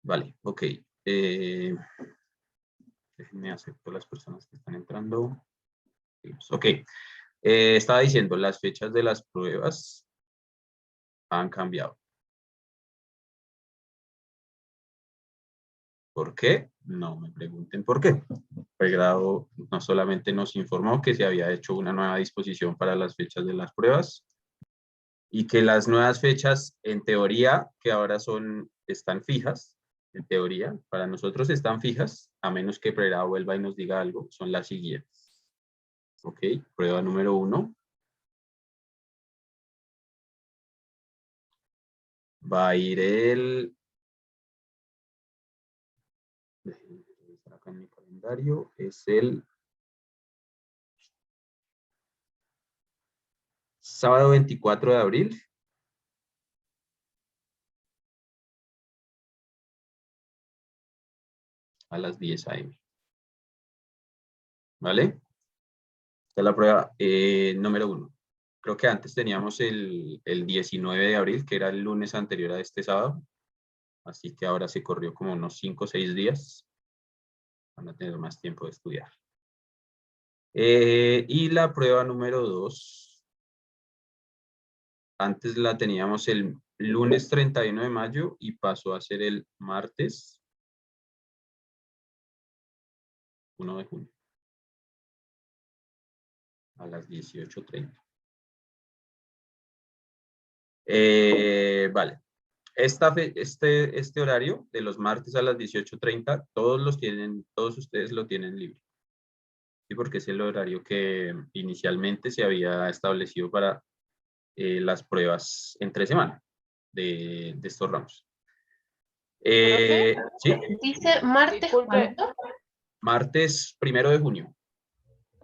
Vale, ok. Déjenme aceptar las personas que están entrando. Ok. Estaba diciendo, las fechas de las pruebas han cambiado. ¿Por qué? No me pregunten por qué. Pregrado no solamente nos informó que se había hecho una nueva disposición para las fechas de las pruebas y que las nuevas fechas, en teoría, que ahora están fijas, en teoría, para nosotros están fijas, a menos que pregrado vuelva y nos diga algo, son las siguientes. Ok, prueba número 1. Va a ir déjenme revisar acá en mi calendario, es el sábado 24 de abril a las 10 a.m. ¿Vale? Esta es la prueba número 1. Creo que antes teníamos el 19 de abril, que era el lunes anterior a este sábado. Así que ahora se corrió como unos 5 o 6 días. Van a tener más tiempo de estudiar. Y la prueba número 2, antes la teníamos el lunes 31 de mayo y pasó a ser el martes 1 de junio a las 18:30. Vale. Este horario de los martes a las 18:30, todos ustedes lo tienen libre. ¿Sí? Porque es el horario que inicialmente se había establecido para las pruebas entre semana de estos ramos. Profe, ¿Sí? Dice martes, disculpe, ¿cuánto? Martes 1 de junio.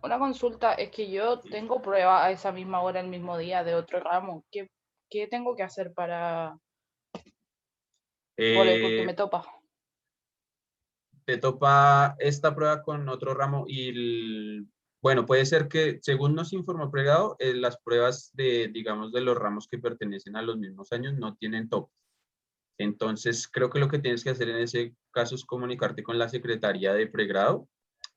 una consulta, es que yo tengo prueba a esa misma hora, el mismo día, de otro ramo. ¿Qué tengo que hacer porque Eh, me topa? Te topa esta prueba con otro ramo bueno, puede ser que, según nos informó Pregado, las pruebas digamos, de los ramos que pertenecen a los mismos años no tienen tope. Entonces, creo que lo que tienes que hacer en ese caso es comunicarte con la Secretaría de Pregrado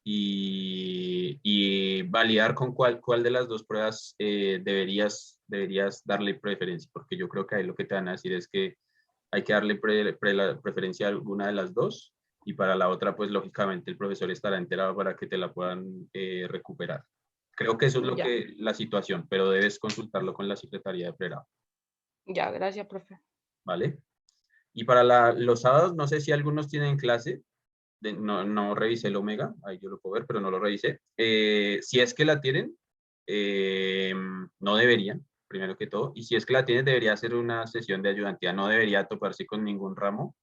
y validar con cuál de las dos pruebas deberías darle preferencia, porque yo creo que ahí lo que te van a decir es que hay que darle preferencia a alguna de las dos y para la otra, pues lógicamente el profesor estará enterado para que te la puedan recuperar. Creo que eso es Ya, la situación, pero debes consultarlo con la Secretaría de Pregrado, ya, gracias, profe. ¿vale? Y para los sábados, no sé si algunos tienen clase, no revisé el Omega, ahí yo lo puedo ver, pero no lo revisé. Si es que la tienen, no deberían, primero que todo, y si es que la tienen, debería ser una sesión de ayudantía, no debería toparse con ningún ramo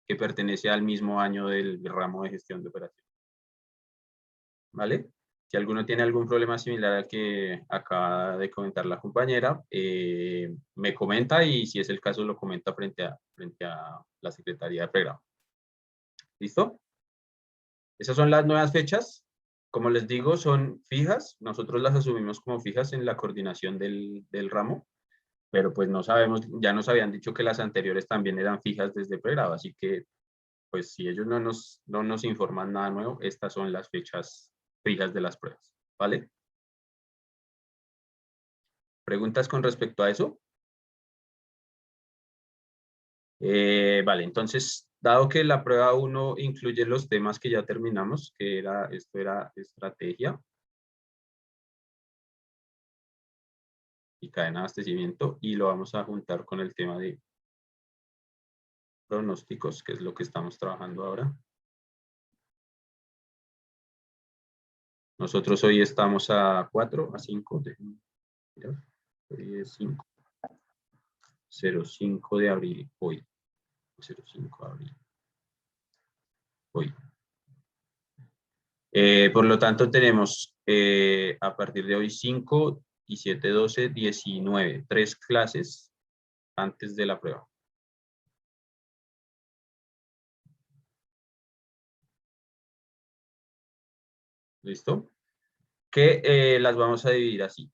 que pertenece al mismo año del ramo de gestión de operaciones. ¿Vale? Si alguno tiene algún problema similar al que acaba de comentar la compañera, me comenta y si es el caso lo comenta frente a la Secretaría de Pregrado. ¿Listo? Esas son las nuevas fechas. Como les digo, son fijas. Nosotros las asumimos como fijas en la coordinación del ramo, pero pues no sabemos, ya nos habían dicho que las anteriores también eran fijas desde pregrado, así que pues si ellos no nos informan nada nuevo, estas son las fechas fijas de las pruebas, ¿vale? ¿Preguntas con respecto a eso? Vale, entonces, dado que la prueba 1 incluye los temas que ya terminamos, esto era estrategia y cadena de abastecimiento, y lo vamos a juntar con el tema de pronósticos, que es lo que estamos trabajando ahora. Nosotros hoy estamos a 4, a 5, hoy es 5, 05 de abril, hoy, 05 de abril, hoy. Por lo tanto, tenemos a partir de hoy 5, 17, 12, 19, 3 clases antes de la prueba. ¿Listo? Que las vamos a dividir así.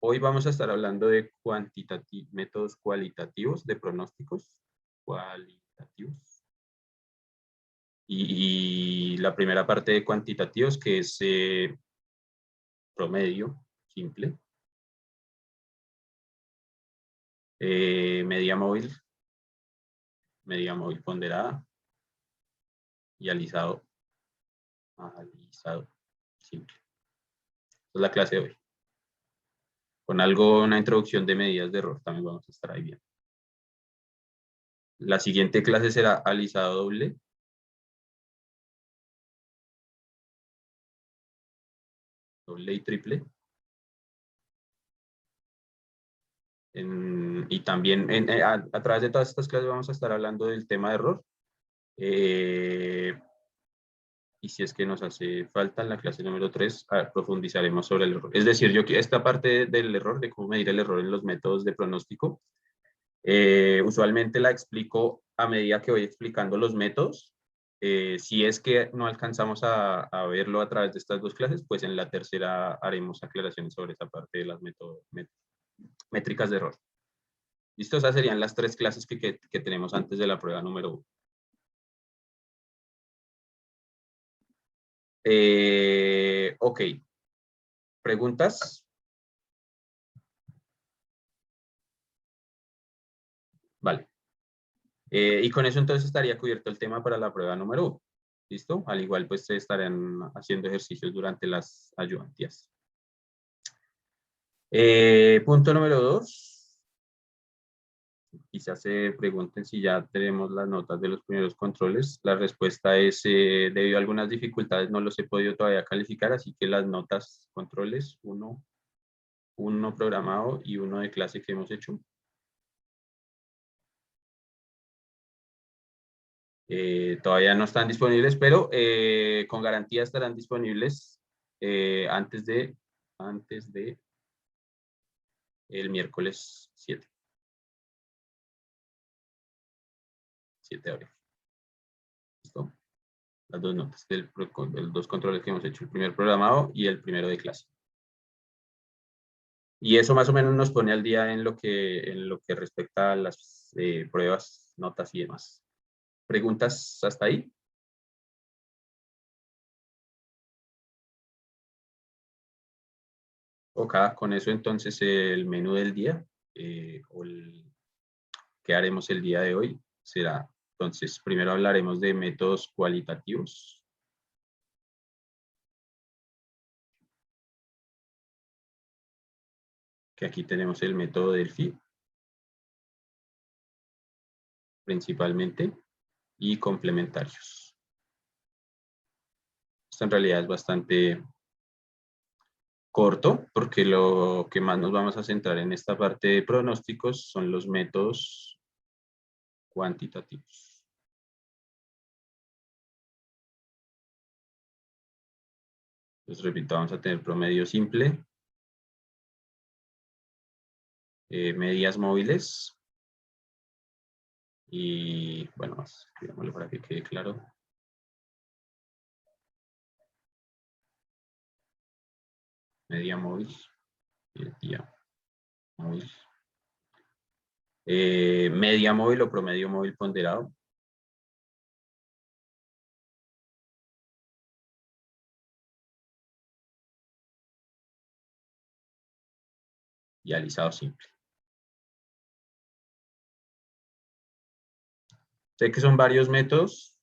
Hoy vamos a estar hablando de métodos cualitativos de pronósticos. Cualitativos. y la primera parte de cuantitativos, que es promedio simple, media móvil ponderada y alisado simple. Esta es la clase de hoy. Con una introducción de medidas de error también vamos a estar ahí bien. La siguiente clase será alisado doble. Doble y triple. Y también a través de todas estas clases vamos a estar hablando del tema de error. Y si es que nos hace falta en la clase número 3, profundizaremos sobre el error. Es decir, esta parte del error, de cómo medir el error en los métodos de pronóstico, usualmente la explico a medida que voy explicando los métodos. Si es que no alcanzamos a verlo a través de estas dos clases, pues en la tercera haremos aclaraciones sobre esa parte de las métricas de error. ¿Listo? Esas serían las 3 clases que tenemos antes de la prueba número 1. Ok. ¿Preguntas? Vale. Y con eso entonces estaría cubierto el tema para la prueba número 1. ¿Listo? Al igual pues se estarán haciendo ejercicios durante las ayudantías. Punto número 2. Quizás se pregunten si ya tenemos las notas de los primeros controles. La respuesta es, debido a algunas dificultades no los he podido todavía calificar, así que las notas controles, uno programado y uno de clase que hemos hecho. Todavía no están disponibles, pero con garantía estarán disponibles antes de el miércoles 7 de abril. ¿Listo? Las dos notas de los dos controles que hemos hecho, el primer programado y el primero de clase. Y eso más o menos nos pone al día en lo que respecta a las pruebas, notas y demás. ¿Preguntas hasta ahí? Ok, con eso entonces el menú del día que haremos el día de hoy será, entonces primero hablaremos de métodos cualitativos. Que aquí tenemos el método Delphi principalmente y complementarios. Esto en realidad es bastante corto porque lo que más nos vamos a centrar en esta parte de pronósticos son los métodos cuantitativos. Entonces, repito, vamos a tener promedio simple, medias móviles y, bueno, escribámoslo para que quede claro. Media móvil y el día móvil. Media móvil o promedio móvil ponderado. Y alisado simple. Sé que son varios métodos.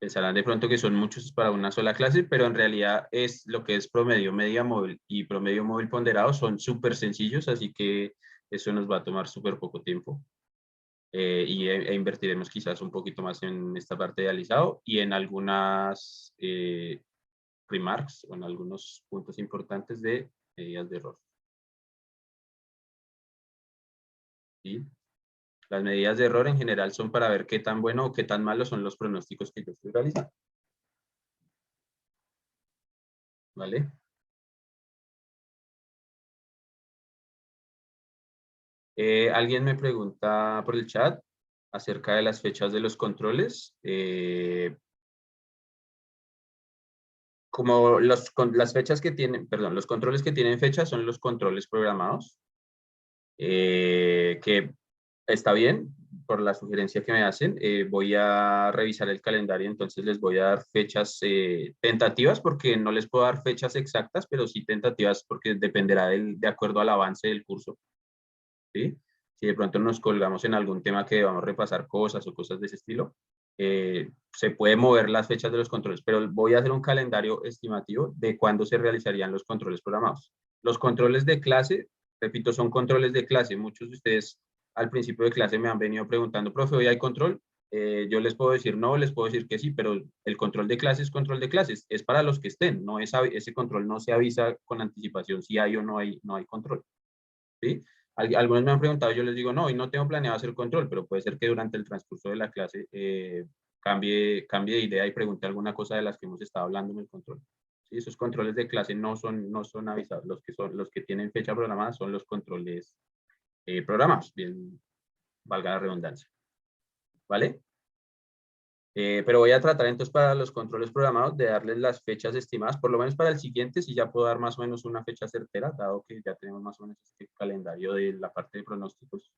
Pensarán de pronto que son muchos para una sola clase, pero en realidad es lo que es promedio, media móvil y promedio móvil ponderado son súper sencillos, así que eso nos va a tomar súper poco tiempo. E invertiremos quizás un poquito más en esta parte de alisado y en algunas remarks o en algunos puntos importantes de medidas de error. ¿Sí? Las medidas de error en general son para ver qué tan bueno o qué tan malo son los pronósticos que yo estoy realizando. ¿Vale? Alguien me pregunta por el chat acerca de las fechas de los controles. Como las fechas que tienen, perdón, los controles que tienen fecha son los controles programados, que está bien. por la sugerencia que me hacen. Voy a revisar el calendario, entonces les voy a dar fechas tentativas, porque no les puedo dar fechas exactas, pero sí tentativas, porque dependerá de acuerdo al avance del curso, ¿sí? Si de pronto nos colgamos en algún tema que vamos a repasar cosas o cosas de ese estilo, se puede mover las fechas de los controles, pero voy a hacer un calendario estimativo de cuándo se realizarían los controles programados. Los controles de clase, repito, son controles de clase. Muchos de ustedes al principio de clase me han venido preguntando, profe, ¿hoy hay control? Yo les puedo decir no, les puedo decir que sí, pero el control de clases es control de clases, es para los que estén, no es, ese control no se avisa con anticipación si hay o no hay control, ¿sí? Algunos me han preguntado, yo les digo, no, hoy no tengo planeado hacer control, pero puede ser que durante el transcurso de la clase cambie de idea y pregunte alguna cosa de las que hemos estado hablando en el control. ¿Sí? Esos controles de clase no son avisados, los que tienen fecha programada son los controles programados, bien, valga la redundancia. ¿Vale? Pero voy a tratar entonces para los controles programados de darles las fechas estimadas, por lo menos para el siguiente, si ya puedo dar más o menos una fecha certera, dado que ya tenemos más o menos este calendario de la parte de pronósticos.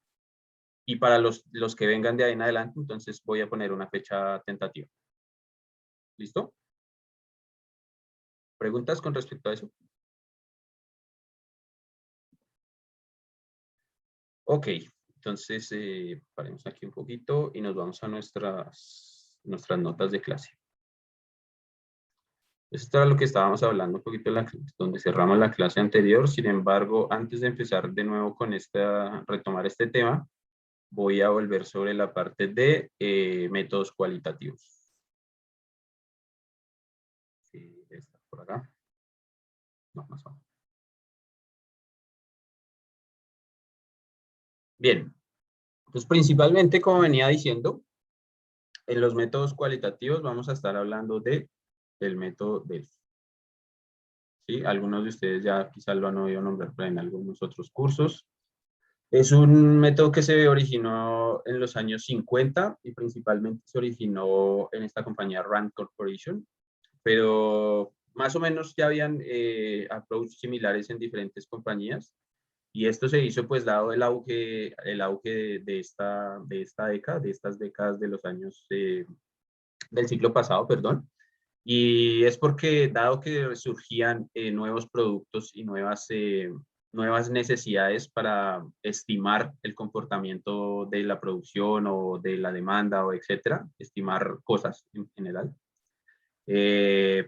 Y para los que vengan de ahí en adelante, entonces voy a poner una fecha tentativa. ¿Listo? ¿Preguntas con respecto a eso? Ok, entonces paremos aquí un poquito y nos vamos a nuestras notas de clase. Esto era lo que estábamos hablando un poquito donde cerramos la clase anterior. Sin embargo, antes de empezar de nuevo con retomar este tema, voy a volver sobre la parte de métodos cualitativos. Sí, está por acá. No, más abajo. Bien, pues principalmente, como venía diciendo, en los métodos cualitativos vamos a estar hablando del método DELF. ¿Sí? Algunos de ustedes ya quizás lo han oído nombrar en algunos otros cursos. Es un método que se originó en los años 50 y principalmente se originó en esta compañía Rand Corporation, pero más o menos ya habían approaches similares en diferentes compañías, y esto se hizo pues dado el auge de esta década, de estas décadas de los años del siglo pasado, perdón. Y es porque, dado que surgían nuevos productos y nuevas necesidades para estimar el comportamiento de la producción o de la demanda o etcétera, estimar cosas en general,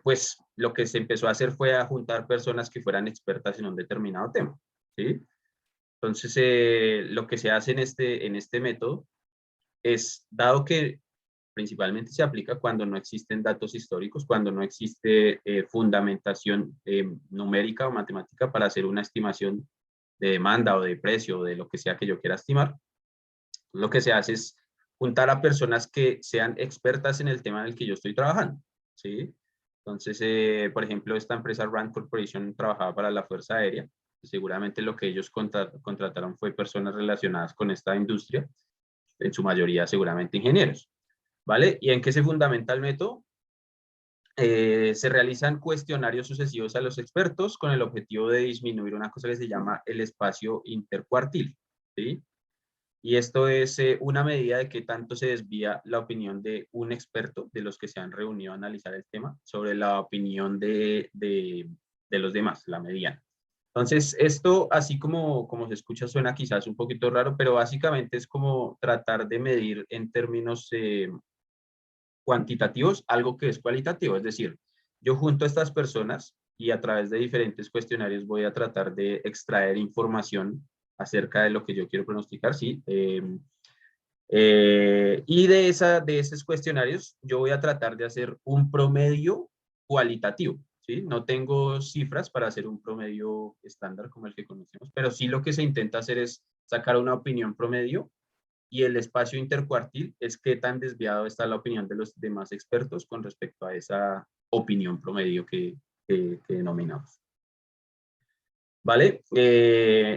pues lo que se empezó a hacer fue a juntar personas que fueran expertas en un determinado tema, ¿sí? Entonces, lo que se hace en este método es, dado que principalmente se aplica cuando no existen datos históricos, cuando no existe fundamentación numérica o matemática para hacer una estimación de demanda o de precio o de lo que sea que yo quiera estimar. Lo que se hace es juntar a personas que sean expertas en el tema en el que yo estoy trabajando, ¿sí? Entonces, por ejemplo, esta empresa Rand Corporation trabajaba para la Fuerza Aérea. Seguramente lo que ellos contrataron fue personas relacionadas con esta industria, en su mayoría seguramente ingenieros. ¿Vale? ¿Y en qué se fundamenta el método? Se realizan cuestionarios sucesivos a los expertos con el objetivo de disminuir una cosa que se llama el espacio intercuartil, ¿sí? Y esto es una medida de qué tanto se desvía la opinión de un experto, de los que se han reunido a analizar el tema, sobre la opinión de los demás, la mediana. Entonces, esto, así como se escucha, suena quizás un poquito raro, pero básicamente es como tratar de medir en términos cuantitativos algo que es cualitativo. Es decir, yo junto a estas personas y a través de diferentes cuestionarios voy a tratar de extraer información acerca de lo que yo quiero pronosticar, ¿sí? Y de esos cuestionarios yo voy a tratar de hacer un promedio cualitativo, ¿sí? No tengo cifras para hacer un promedio estándar como el que conocemos, pero sí lo que se intenta hacer es sacar una opinión promedio, y el espacio intercuartil es qué tan desviado está la opinión de los demás expertos con respecto a esa opinión promedio que denominamos. ¿Vale?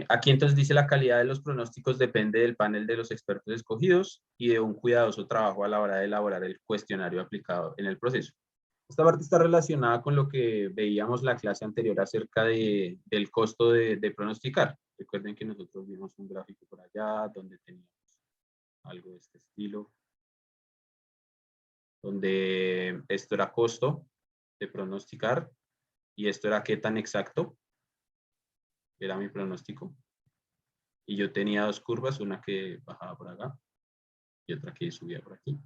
Aquí entonces dice la calidad de los pronósticos depende del panel de los expertos escogidos y de un cuidadoso trabajo a la hora de elaborar el cuestionario aplicado en el proceso. Esta parte está relacionada con lo que veíamos la clase anterior acerca del costo de pronosticar. Recuerden que nosotros vimos un gráfico por allá donde teníamos algo de este estilo, donde esto era costo de pronosticar y esto era qué tan exacto era mi pronóstico. Y yo tenía dos curvas, una que bajaba por acá y otra que subía por aquí.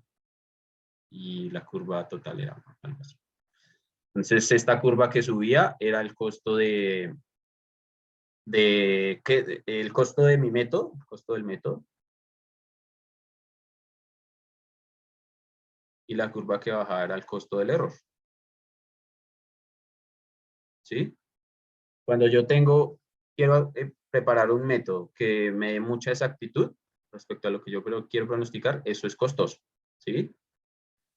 Y la curva total era algo así. Entonces, esta curva que subía era el costo el costo de mi método, el costo del método. Y la curva que bajaba era el costo del error. ¿Sí? Cuando yo quiero preparar un método que me dé mucha exactitud respecto a lo que yo quiero pronosticar, eso es costoso. ¿Sí?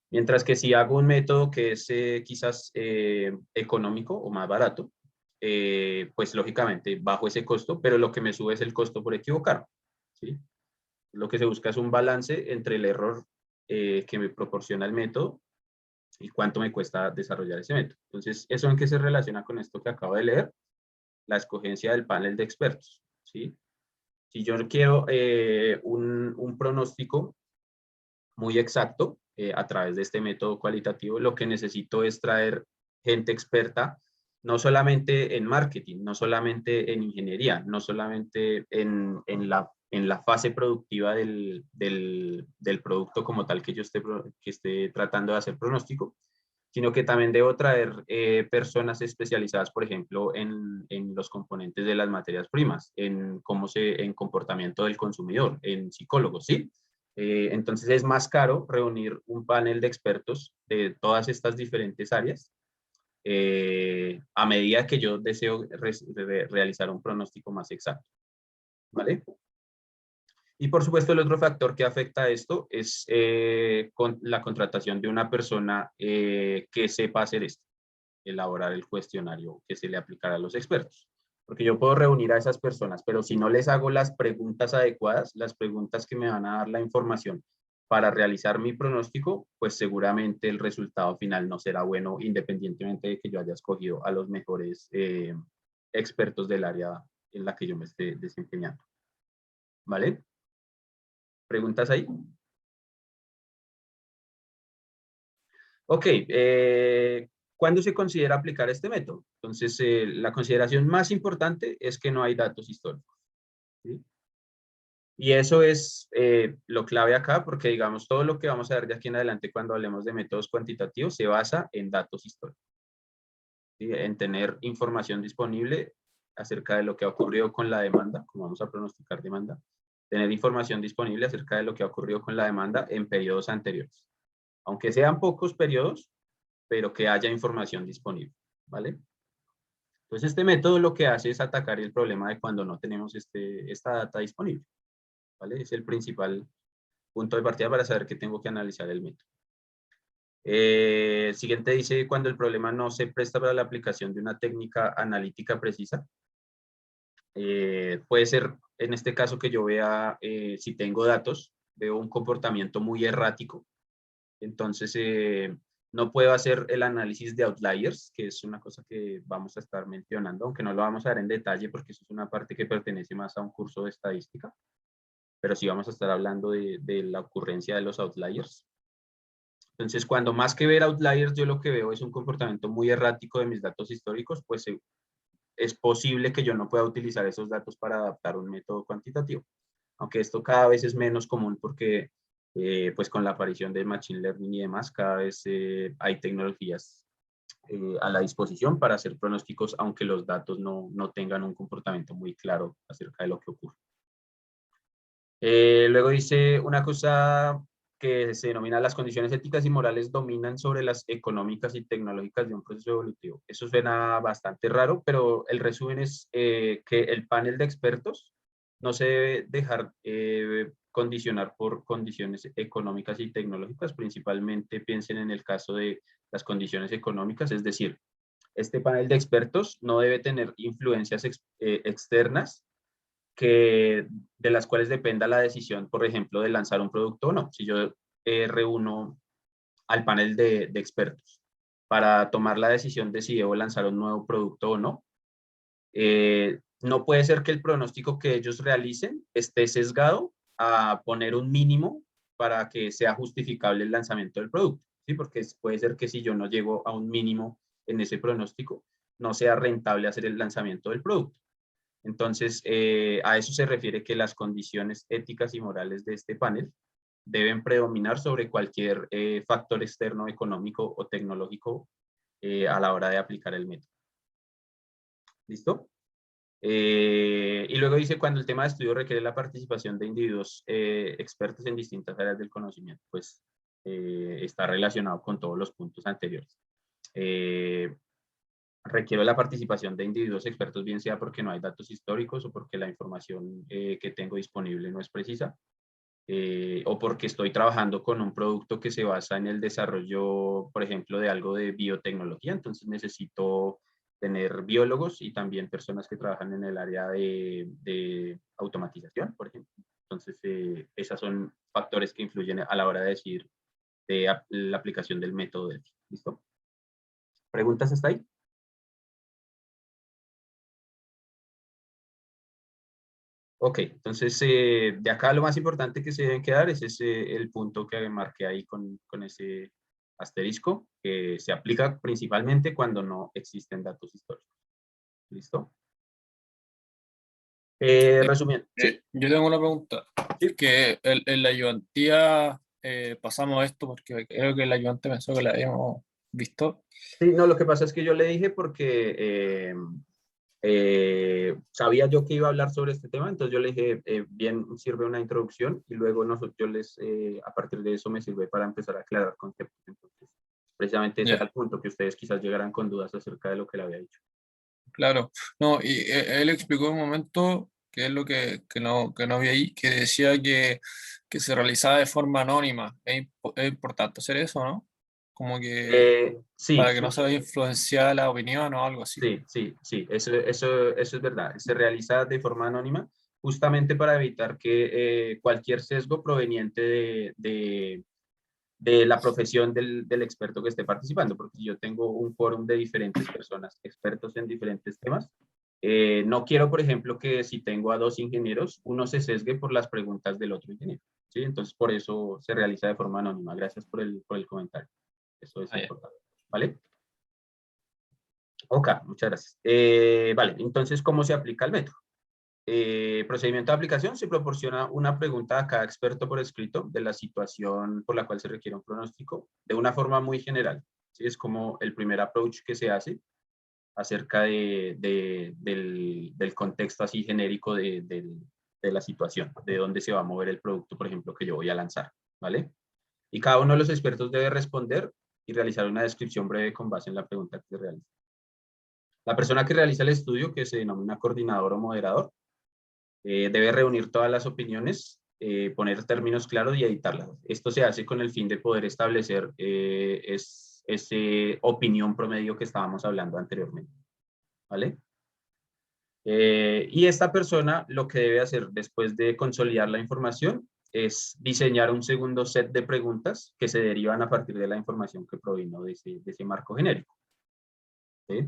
Mientras que si hago un método que es quizás económico o más barato, pues lógicamente bajo ese costo, pero lo que me sube es el costo por equivocar. ¿Sí? Lo que se busca es un balance entre el error que me proporciona el método y cuánto me cuesta desarrollar ese método. Entonces, ¿eso en qué se relaciona con esto que acabo de leer? La escogencia del panel de expertos. ¿Sí? Si yo quiero un pronóstico muy exacto a través de este método cualitativo, lo que necesito es traer gente experta, no solamente en marketing, no solamente en ingeniería, no solamente en la fase productiva del producto como tal que yo esté tratando de hacer pronóstico, sino que también debo traer personas especializadas, por ejemplo, en los componentes de las materias primas, en comportamiento del consumidor, en psicólogos, ¿sí? Entonces es más caro reunir un panel de expertos de todas estas diferentes áreas a medida que yo deseo realizar un pronóstico más exacto, ¿vale? Y por supuesto el otro factor que afecta a esto es la contratación de una persona que sepa hacer esto, elaborar el cuestionario que se le aplicará a los expertos. Porque yo puedo reunir a esas personas, pero si no les hago las preguntas adecuadas, las preguntas que me van a dar la información para realizar mi pronóstico, pues seguramente el resultado final no será bueno, independientemente de que yo haya escogido a los mejores expertos del área en la que yo me esté desempeñando. ¿Vale? ¿Preguntas ahí? Ok, ¿cuándo se considera aplicar este método? Entonces, la consideración más importante es que no hay datos históricos. ¿Sí? Y eso es lo clave acá, porque digamos, todo lo que vamos a ver de aquí en adelante cuando hablemos de métodos cuantitativos se basa en datos históricos. ¿Sí? En tener información disponible acerca de lo que ha ocurrido con la demanda, como vamos a pronosticar demanda, tener información disponible acerca de lo que ha ocurrido con la demanda en periodos anteriores. Aunque sean pocos periodos, pero que haya información disponible, ¿vale? Entonces, este método lo que hace es atacar el problema de cuando no tenemos esta data disponible, ¿vale? Es el principal punto de partida para saber que tengo que analizar el método. El siguiente dice, cuando el problema no se presta para la aplicación de una técnica analítica precisa. Puede ser, en este caso, que yo vea, si tengo datos, veo un comportamiento muy errático. Entonces, no puedo hacer el análisis de outliers, que es una cosa que vamos a estar mencionando, aunque no lo vamos a ver en detalle porque eso es una parte que pertenece más a un curso de estadística, pero sí vamos a estar hablando de la ocurrencia de los outliers. Entonces, cuando más que ver outliers, yo lo que veo es un comportamiento muy errático de mis datos históricos, pues es posible que yo no pueda utilizar esos datos para adaptar un método cuantitativo. Aunque esto cada vez es menos común porque pues con la aparición del Machine Learning y demás, cada vez hay tecnologías a la disposición para hacer pronósticos, aunque los datos no tengan un comportamiento muy claro acerca de lo que ocurre. Luego dice una cosa que se denomina las condiciones éticas y morales dominan sobre las económicas y tecnológicas de un proceso evolutivo. Eso suena bastante raro, pero el resumen es que el panel de expertos no se debe dejar condicionar por condiciones económicas y tecnológicas. Principalmente piensen en el caso de las condiciones económicas, es decir, este panel de expertos no debe tener influencias externas de las cuales dependa la decisión, por ejemplo, de lanzar un producto o no. Si yo reúno al panel de expertos para tomar la decisión de si debo lanzar un nuevo producto o no, no puede ser que el pronóstico que ellos realicen esté sesgado a poner un mínimo para que sea justificable el lanzamiento del producto, ¿sí? Porque puede ser que si yo no llego a un mínimo en ese pronóstico, no sea rentable hacer el lanzamiento del producto. Entonces, a eso se refiere que las condiciones éticas y morales de este panel deben predominar sobre cualquier factor externo, económico o tecnológico a la hora de aplicar el método. ¿Listo? Y luego dice, cuando el tema de estudio requiere la participación de individuos expertos en distintas áreas del conocimiento, pues está relacionado con todos los puntos anteriores. Requiere la participación de individuos expertos, bien sea porque no hay datos históricos o porque la información que tengo disponible no es precisa, o porque estoy trabajando con un producto que se basa en el desarrollo, por ejemplo, de algo de biotecnología, entonces necesito tener biólogos y también personas que trabajan en el área de automatización, por ejemplo. Entonces, esos son factores que influyen a la hora de decir de la aplicación del método DELFI. ¿Listo? ¿Preguntas hasta ahí? Ok, entonces de acá lo más importante que se deben quedar es el punto que marqué ahí con ese asterisco, que se aplica principalmente cuando no existen datos históricos. ¿Listo? Resumiendo, ¿sí? Yo tengo una pregunta. Sí. Que en la ayudantía pasamos esto porque creo que el ayudante pensó que la habíamos visto. Sí, no, lo que pasa es que yo le dije porque sabía yo que iba a hablar sobre este tema, entonces yo le dije, bien, sirve una introducción y luego yo a partir de eso me sirve para empezar a aclarar conceptos. Entonces, precisamente ese era el punto, que ustedes quizás llegaran con dudas acerca de lo que le había dicho. Claro, no, y él explicó un momento que es lo que no vi ahí, que decía que se realizaba de forma anónima. Es importante hacer eso, ¿no? Como que Sí, para que no se vaya a influenciar la opinión o algo así. sí, eso es verdad. Se realiza de forma anónima justamente para evitar que cualquier sesgo proveniente de la profesión del experto que esté participando, porque yo tengo un quórum de diferentes personas, expertos en diferentes temas. No quiero, por ejemplo, que si tengo a dos ingenieros, uno se sesgue por las preguntas del otro ingeniero, ¿sí? Entonces, por eso se realiza de forma anónima. Gracias por el comentario. Eso es importante, ¿vale? Ok, muchas gracias. Vale, entonces, ¿cómo se aplica el método? Procedimiento de aplicación: se proporciona una pregunta a cada experto por escrito de la situación por la cual se requiere un pronóstico de una forma muy general. ¿Sí? Es como el primer approach que se hace acerca del contexto así genérico de la situación, de dónde se va a mover el producto, por ejemplo, que yo voy a lanzar, ¿vale? Y cada uno de los expertos debe responder y realizar una descripción breve con base en la pregunta que se realiza. La persona que realiza el estudio, que se denomina coordinador o moderador, debe reunir todas las opiniones, poner términos claros y editarlas. Esto se hace con el fin de poder establecer ese opinión promedio que estábamos hablando anteriormente. ¿Vale? Y esta persona lo que debe hacer después de consolidar la información es diseñar un segundo set de preguntas que se derivan a partir de la información que provino de ese marco genérico. ¿Sí?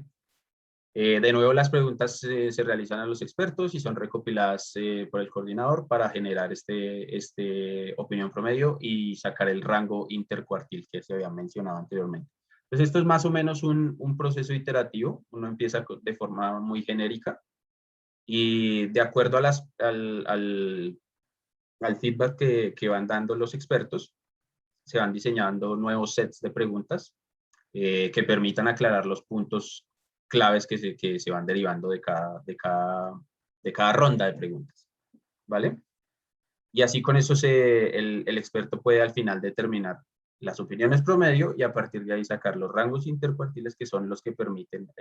De nuevo, las preguntas se realizan a los expertos y son recopiladas por el coordinador para generar este opinión promedio y sacar el rango intercuartil que se había mencionado anteriormente. Entonces, esto es más o menos un proceso iterativo. Uno empieza de forma muy genérica y de acuerdo a al feedback que van dando los expertos, se van diseñando nuevos sets de preguntas que permitan aclarar los puntos claves que se van derivando de cada ronda de preguntas, ¿vale? Y así con eso el experto puede al final determinar las opiniones promedio y a partir de ahí sacar los rangos intercuartiles, que son los que permiten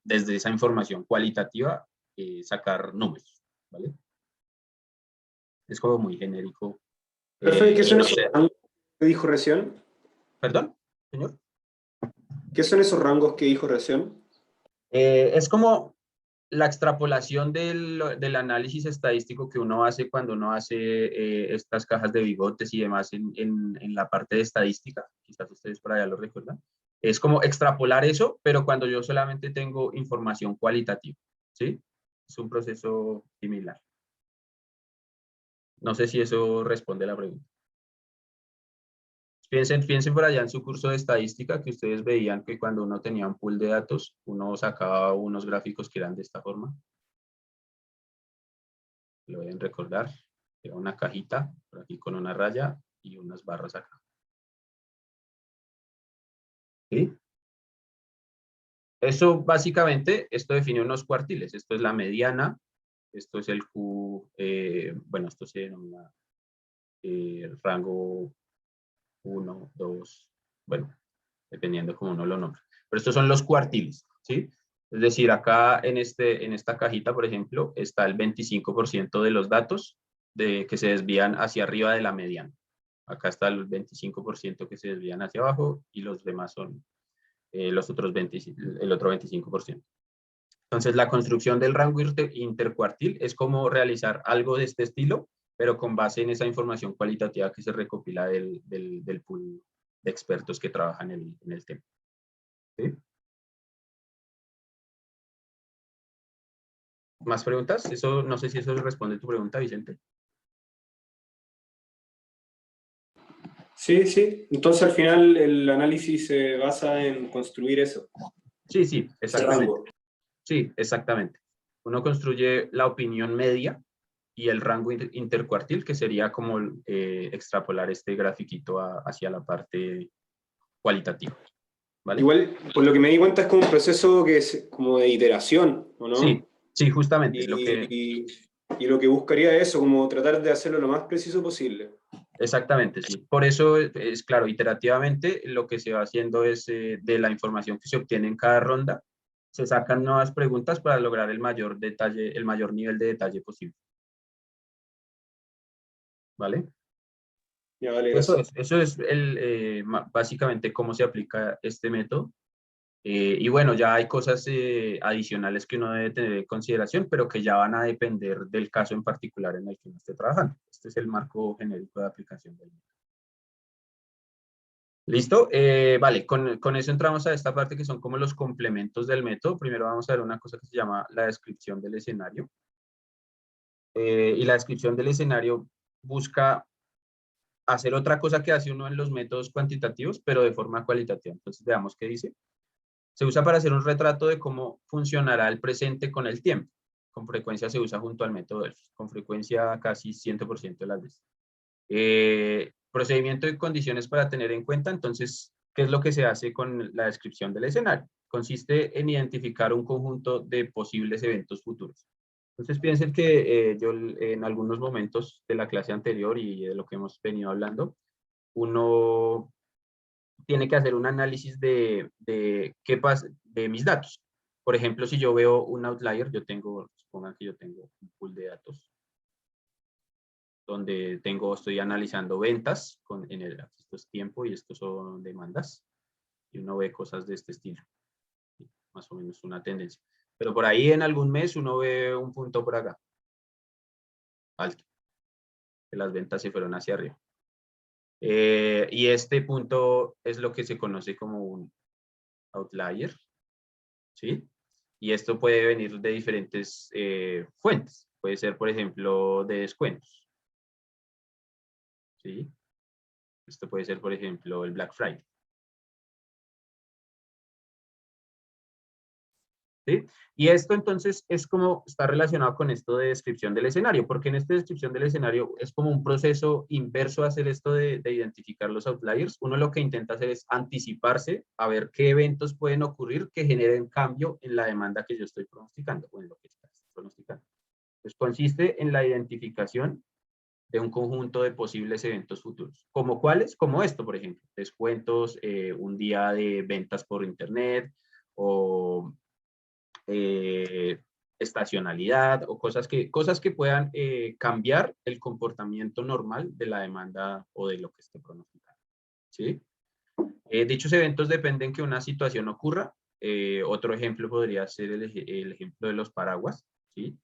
desde esa información cualitativa sacar números, ¿vale? Es como muy genérico. Profe, ¿qué son esos rangos que dijo recién? ¿Perdón, señor? ¿Qué son esos rangos que dijo recién? Es como la extrapolación del análisis estadístico que uno hace cuando uno hace estas cajas de bigotes y demás en la parte de estadística. Quizás ustedes por allá lo recuerdan. Es como extrapolar eso, pero cuando yo solamente tengo información cualitativa, ¿sí? Es un proceso similar. No sé si eso responde a la pregunta. Piensen por allá en su curso de estadística que ustedes veían que cuando uno tenía un pool de datos, uno sacaba unos gráficos que eran de esta forma. Lo deben recordar. Era una cajita por aquí con una raya y unas barras acá. ¿Sí? Eso básicamente, esto define unos cuartiles. Esto es la mediana, esto es el Q, bueno, esto se denomina rango 1, 2, bueno, dependiendo cómo uno lo nombra. Pero estos son los cuartiles, ¿sí? Es decir, acá en esta cajita, por ejemplo, está el 25% de los datos que se desvían hacia arriba de la mediana. Acá está el 25% que se desvían hacia abajo y los demás son los otros el otro 25%. Entonces, la construcción del rango intercuartil es como realizar algo de este estilo, pero con base en esa información cualitativa que se recopila del pool de expertos que trabajan en el tema. ¿Sí? ¿Más preguntas? Eso, no sé si eso responde a tu pregunta, Vicente. Sí, sí. Entonces al final el análisis se basa en construir eso. Sí, sí, Ese exactamente. rango. Sí, exactamente. Uno construye la opinión media y el rango intercuartil, que sería como extrapolar este grafiquito hacia la parte cualitativa. ¿Vale? Igual, por lo que me di cuenta, es como un proceso que es como de iteración, ¿o no? Sí, sí, justamente. Y lo que buscaría es eso, como tratar de hacerlo lo más preciso posible. Exactamente, sí. Por eso es claro, iterativamente lo que se va haciendo es de la información que se obtiene en cada ronda, se sacan nuevas preguntas para lograr el mayor detalle, el mayor nivel de detalle posible. ¿Vale? Ya, vale, Eso gracias. es básicamente cómo se aplica este método. Y bueno, ya hay cosas adicionales que uno debe tener en consideración, pero que ya van a depender del caso en particular en el que uno esté trabajando. Este es el marco genérico de aplicación del método. ¿Listo? Vale, con eso entramos a esta parte que son como los complementos del método. Primero vamos a ver una cosa que se llama la descripción del escenario. Y la descripción del escenario busca hacer otra cosa que hace uno en los métodos cuantitativos, pero de forma cualitativa. Entonces, veamos qué dice. Se usa para hacer un retrato de cómo funcionará el presente con el tiempo. Con frecuencia se usa junto al método Delphi, con frecuencia casi 100% de las veces. Procedimiento y condiciones para tener en cuenta. Entonces, ¿qué es lo que se hace con la descripción del escenario? Consiste en identificar un conjunto de posibles eventos futuros. Entonces, piensen que yo en algunos momentos de la clase anterior y de lo que hemos venido hablando, uno tiene que hacer un análisis de qué pasa, de mis datos. Por ejemplo, si yo veo un outlier, supongan que yo tengo un pool de datos donde estoy analizando ventas, esto es tiempo y estos son demandas, y uno ve cosas de este estilo, más o menos una tendencia. Pero por ahí en algún mes uno ve un punto por acá, alto, que las ventas se fueron hacia arriba. Y este punto es lo que se conoce como un outlier, ¿sí? Y esto puede venir de diferentes fuentes. Puede ser, por ejemplo, de descuentos, ¿sí? Esto puede ser, por ejemplo, el Black Friday. ¿Sí? Y esto entonces es como está relacionado con esto de descripción del escenario, porque en esta descripción del escenario es como un proceso inverso a hacer esto de identificar los outliers. Uno lo que intenta hacer es anticiparse a ver qué eventos pueden ocurrir que generen cambio en la demanda que yo estoy pronosticando o en lo que estoy pronosticando. Entonces consiste en la identificación de un conjunto de posibles eventos futuros. ¿Como cuáles? Como esto, por ejemplo, descuentos, un día de ventas por internet o estacionalidad o cosas que puedan cambiar el comportamiento normal de la demanda o de lo que esté pronosticando. ¿Sí? Dichos eventos dependen que una situación ocurra. Otro ejemplo podría ser el ejemplo de los paraguas. ¿Sí?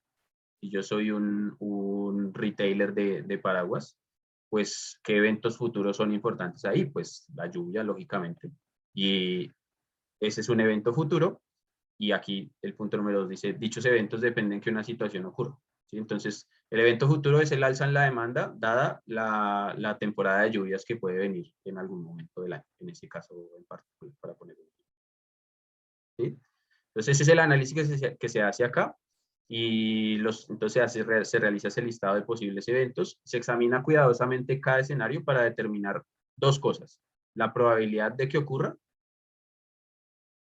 Si yo soy un retailer de paraguas, pues, ¿qué eventos futuros son importantes ahí? Pues la lluvia, lógicamente. Y ese es un evento futuro. Y aquí el punto número 2 dice, dichos eventos dependen que una situación ocurra. ¿Sí? Entonces, El evento futuro es el alza en la demanda, dada la temporada de lluvias que puede venir en algún momento del año, en este caso en particular, para poner un ejemplo. ¿Sí? Entonces, ese es el análisis que se hace acá. Y entonces se realiza ese listado de posibles eventos. Se examina cuidadosamente cada escenario para determinar dos cosas: la probabilidad de que ocurra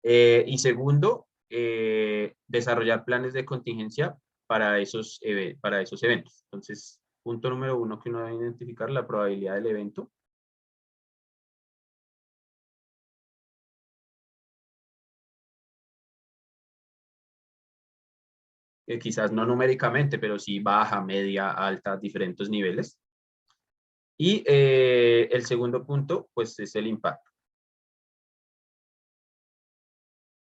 y segundo, desarrollar planes de contingencia para esos eventos. Entonces, punto número 1 que uno debe identificar: la probabilidad del evento. Quizás no numéricamente, pero sí baja, media, alta, diferentes niveles. Y el segundo punto, pues, es el impacto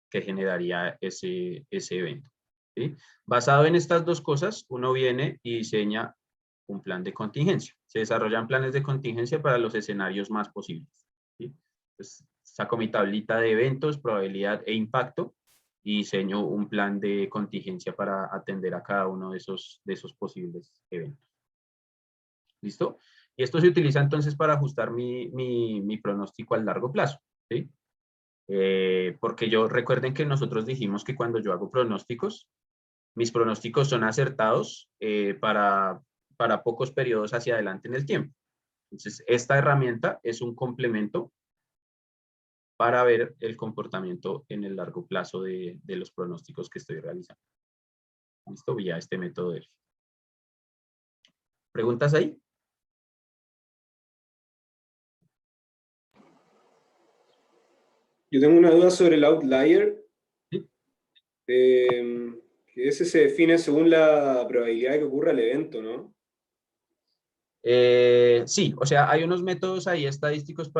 que generaría ese evento. ¿Sí? Basado en estas dos cosas, uno viene y diseña un plan de contingencia. Se desarrollan planes de contingencia para los escenarios más posibles. ¿Sí? Pues, saco mi tablita de eventos, probabilidad e impacto y diseño un plan de contingencia para atender a cada uno de esos posibles eventos. ¿Listo? Y esto se utiliza entonces para ajustar mi pronóstico a largo plazo. ¿Sí? Porque recuerden que nosotros dijimos que cuando yo hago pronósticos, mis pronósticos son acertados para pocos periodos hacia adelante en el tiempo. Entonces, esta herramienta es un complemento para ver el comportamiento en el largo plazo de los pronósticos que estoy realizando. ¿Listo? Vía este método de... ¿Preguntas ahí? Yo tengo una duda sobre el outlier. Sí. Que ese se define según la probabilidad de que ocurra el evento, ¿no? Sí, o sea, hay unos métodos ahí estadísticos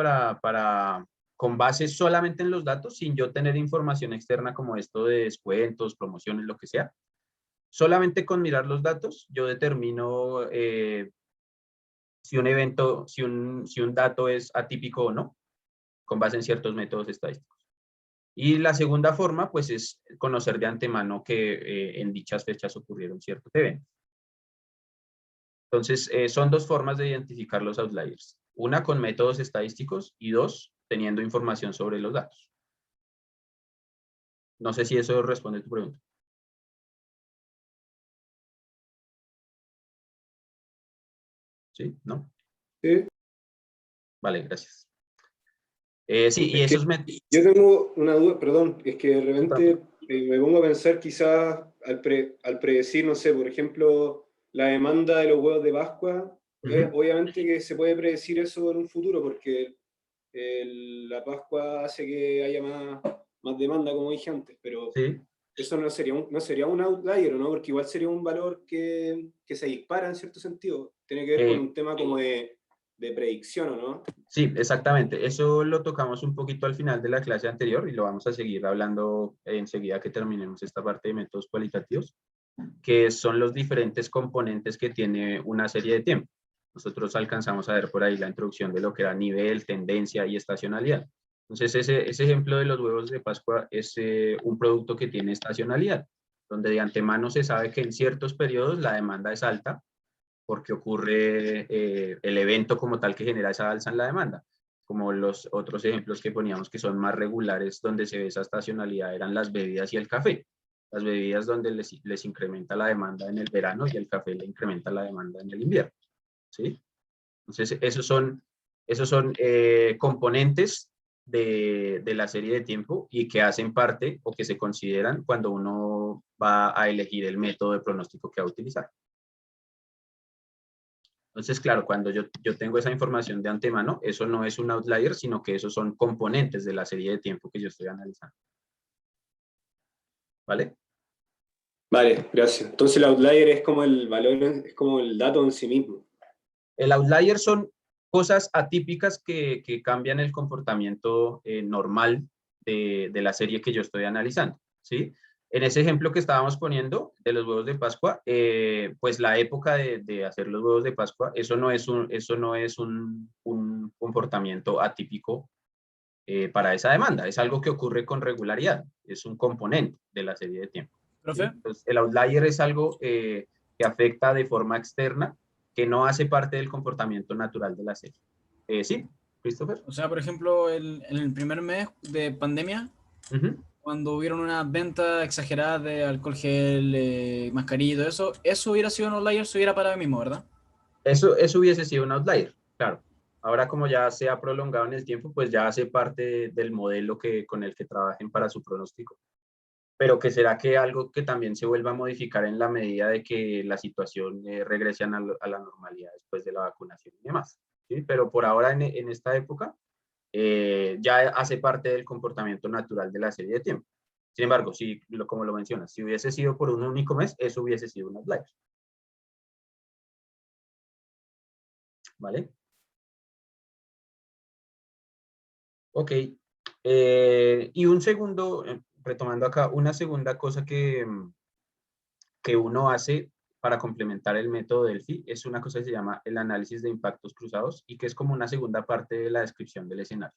con base solamente en los datos, sin yo tener información externa como esto de descuentos, promociones, lo que sea. Solamente con mirar los datos, yo determino si un dato es atípico o no, con base en ciertos métodos estadísticos. Y la segunda forma, pues, es conocer de antemano que en dichas fechas ocurrieron ciertos eventos. Entonces, son dos formas de identificar los outliers. Una, con métodos estadísticos, y dos, teniendo información sobre los datos. No sé si eso responde a tu pregunta. ¿Sí? ¿No? Sí. Vale, gracias. Sí, y Es que esos métodos... yo tengo una duda, perdón, es que de repente me pongo a pensar quizás al predecir, no sé, por ejemplo, la demanda de los huevos de Pascua, obviamente que se puede predecir eso en un futuro porque la Pascua hace que haya más demanda, como dije antes, pero Sí. eso no sería un outlier, ¿no? Porque igual sería un valor que se dispara en cierto sentido. Tiene que ver con un tema como de predicción, ¿o no? Sí, exactamente. Eso lo tocamos un poquito al final de la clase anterior y lo vamos a seguir hablando enseguida que terminemos esta parte de métodos cualitativos, que son los diferentes componentes que tiene una serie de tiempo. Nosotros alcanzamos a ver por ahí la introducción de lo que era nivel, tendencia y estacionalidad. Entonces, ese ejemplo de los huevos de Pascua es un producto que tiene estacionalidad, donde de antemano se sabe que en ciertos periodos la demanda es alta, porque ocurre el evento como tal que genera esa alza en la demanda. Como los otros ejemplos que poníamos que son más regulares, donde se ve esa estacionalidad, eran las bebidas y el café. Las bebidas donde les incrementa la demanda en el verano y el café le incrementa la demanda en el invierno. ¿Sí? Entonces, esos son componentes de la serie de tiempo y que hacen parte o que se consideran cuando uno va a elegir el método de pronóstico que va a utilizar. Entonces, claro, cuando yo tengo esa información de antemano, eso no es un outlier, sino que esos son componentes de la serie de tiempo que yo estoy analizando. ¿Vale? Vale, gracias. Entonces el outlier es como el valor, es como el dato en sí mismo. El outlier son cosas atípicas que cambian el comportamiento normal de la serie que yo estoy analizando, ¿sí? En ese ejemplo que estábamos poniendo de los huevos de Pascua, pues la época de hacer los huevos de Pascua, eso no es un comportamiento atípico para esa demanda. Es algo que ocurre con regularidad. Es un componente de la serie de tiempo. ¿Sí? ¿Profe? Entonces, el outlier es algo que afecta de forma externa, que no hace parte del comportamiento natural de la serie. ¿Sí, Christopher? O sea, por ejemplo, en el primer mes de pandemia, cuando hubieron unas ventas exageradas de alcohol gel, mascarilla y todo eso hubiera sido un outlier, se hubiera parado ahí mismo, ¿verdad? Eso hubiese sido un outlier, claro. Ahora, como ya se ha prolongado en el tiempo, pues ya hace parte del modelo con el que trabajen para su pronóstico. Pero que será que algo que también se vuelva a modificar en la medida de que la situación regrese a la normalidad después de la vacunación y demás. ¿Sí? Pero por ahora, en esta época, ya hace parte del comportamiento natural de la serie de tiempo. Sin embargo, si, como lo mencionas, si hubiese sido por un único mes, eso hubiese sido un outlier. ¿Vale? Ok. Y un segundo, retomando acá, una segunda cosa que uno hace para complementar el método Delphi es una cosa que se llama el análisis de impactos cruzados y que es como una segunda parte de la descripción del escenario.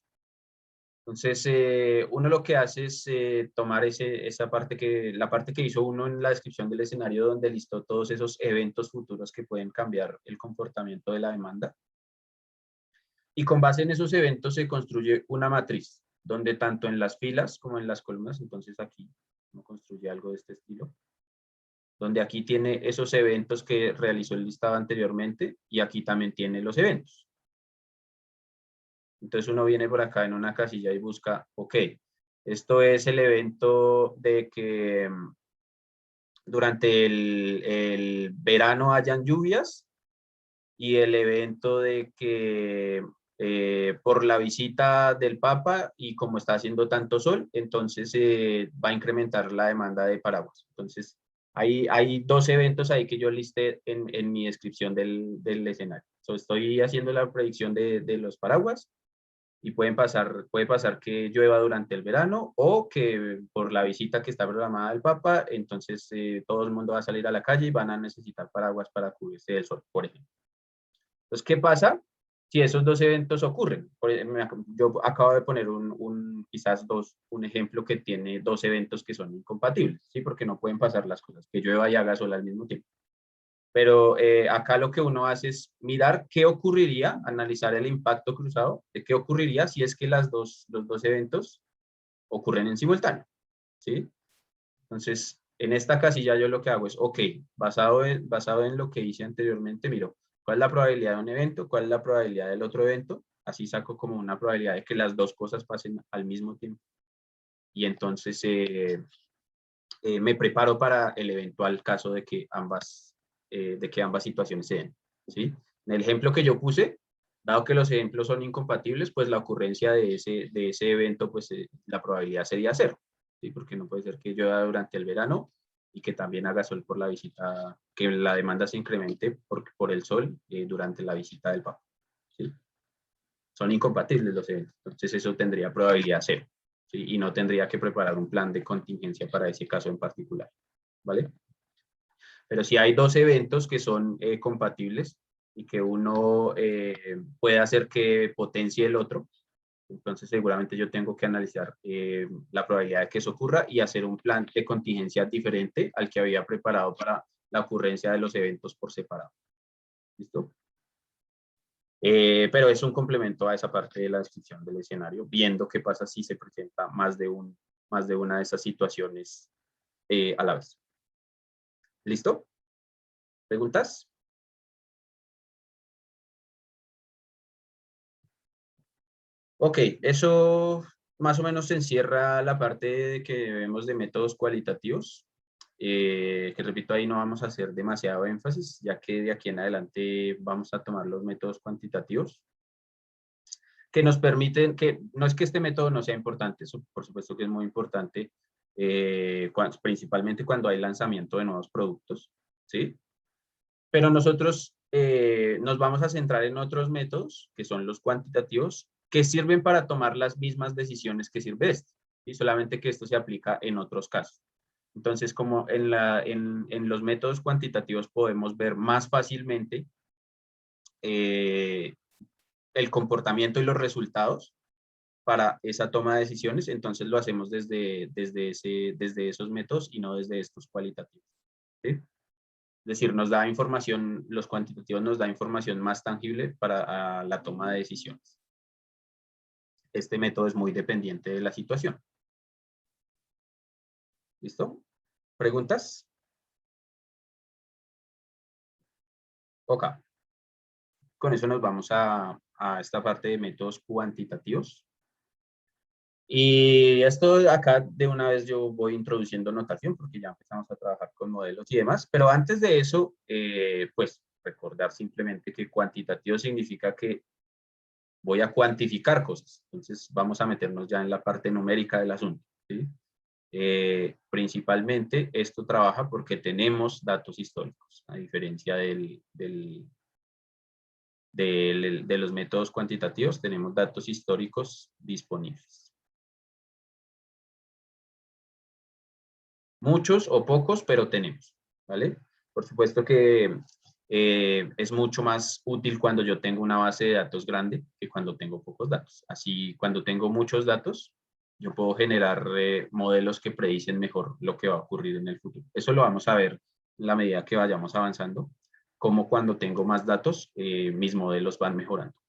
Entonces, uno lo que hace es tomar la parte que hizo uno en la descripción del escenario donde listó todos esos eventos futuros que pueden cambiar el comportamiento de la demanda. Y con base en esos eventos se construye una matriz donde tanto en las filas como en las columnas, entonces aquí uno construye algo de este estilo, donde aquí tiene esos eventos que realizó el listado anteriormente y aquí también tiene los eventos. Entonces uno viene por acá en una casilla y busca, ok, esto es el evento de que durante el verano hayan lluvias y el evento de que por la visita del Papa y como está haciendo tanto sol, entonces va a incrementar la demanda de paraguas. Entonces hay dos eventos ahí que yo listé en mi descripción del escenario. Estoy haciendo la predicción de los paraguas y puede pasar que llueva durante el verano o que por la visita que está programada del Papa, entonces todo el mundo va a salir a la calle y van a necesitar paraguas para cubrirse del sol, por ejemplo. Entonces, ¿qué pasa si esos dos eventos ocurren? Yo acabo de poner quizás un ejemplo que tiene dos eventos que son incompatibles, ¿sí? Porque no pueden pasar las cosas, que llueva y haga sol al mismo tiempo. Pero acá lo que uno hace es mirar qué ocurriría, analizar el impacto cruzado de qué ocurriría si es que los dos eventos ocurren en simultáneo, ¿sí? Entonces, en esta casilla yo lo que hago es, ok, basado en lo que hice anteriormente, miro cuál es la probabilidad de un evento, cuál es la probabilidad del otro evento, así saco como una probabilidad de que las dos cosas pasen al mismo tiempo. Y entonces me preparo para el eventual caso de que ambas situaciones se den, ¿sí? En el ejemplo que yo puse, dado que los ejemplos son incompatibles, pues la ocurrencia de ese evento, pues la probabilidad sería 0, ¿sí? Porque no puede ser que llueva durante el verano y que también haga sol por la visita, que la demanda se incremente por el sol durante la visita del Papa, ¿sí? Son incompatibles los eventos, entonces eso tendría probabilidad 0, ¿sí? Y no tendría que preparar un plan de contingencia para ese caso en particular, ¿vale? Pero si hay dos eventos que son compatibles y que uno puede hacer que potencie el otro, entonces seguramente yo tengo que analizar la probabilidad de que eso ocurra y hacer un plan de contingencia diferente al que había preparado para la ocurrencia de los eventos por separado. ¿Listo? Pero es un complemento a esa parte de la descripción del escenario, viendo qué pasa si se presenta más de una de esas situaciones a la vez. ¿Listo? ¿Preguntas? Ok, eso más o menos encierra la parte de que vemos de métodos cualitativos, que repito, ahí no vamos a hacer demasiado énfasis, ya que de aquí en adelante vamos a tomar los métodos cuantitativos, que nos permiten, que no es que este método no sea importante, eso por supuesto que es muy importante, principalmente cuando hay lanzamiento de nuevos productos, ¿sí? Pero nosotros nos vamos a centrar en otros métodos, que son los cuantitativos, que sirven para tomar las mismas decisiones que sirve este, y solamente que esto se aplica en otros casos. Entonces, como en los métodos cuantitativos podemos ver más fácilmente el comportamiento y los resultados para esa toma de decisiones, entonces lo hacemos desde esos métodos y no desde estos cualitativos, ¿sí? Es decir, nos da información, los cuantitativos nos da información más tangible para la toma de decisiones. Este método es muy dependiente de la situación. ¿Listo? ¿Preguntas? Ok. Con eso nos vamos a esta parte de métodos cuantitativos. Y esto acá de una vez yo voy introduciendo notación porque ya empezamos a trabajar con modelos y demás. Pero antes de eso, pues recordar simplemente que cuantitativo significa que voy a cuantificar cosas. Entonces vamos a meternos ya en la parte numérica del asunto, ¿sí? Principalmente esto trabaja porque tenemos datos históricos, a diferencia de los métodos cuantitativos, tenemos datos históricos disponibles. Muchos o pocos, pero tenemos, ¿vale? Por supuesto que es mucho más útil cuando yo tengo una base de datos grande que cuando tengo pocos datos. Así, cuando tengo muchos datos, yo puedo generar modelos que predicen mejor lo que va a ocurrir en el futuro. Eso lo vamos a ver en la medida que vayamos avanzando, como cuando tengo más datos, mis modelos van mejorando.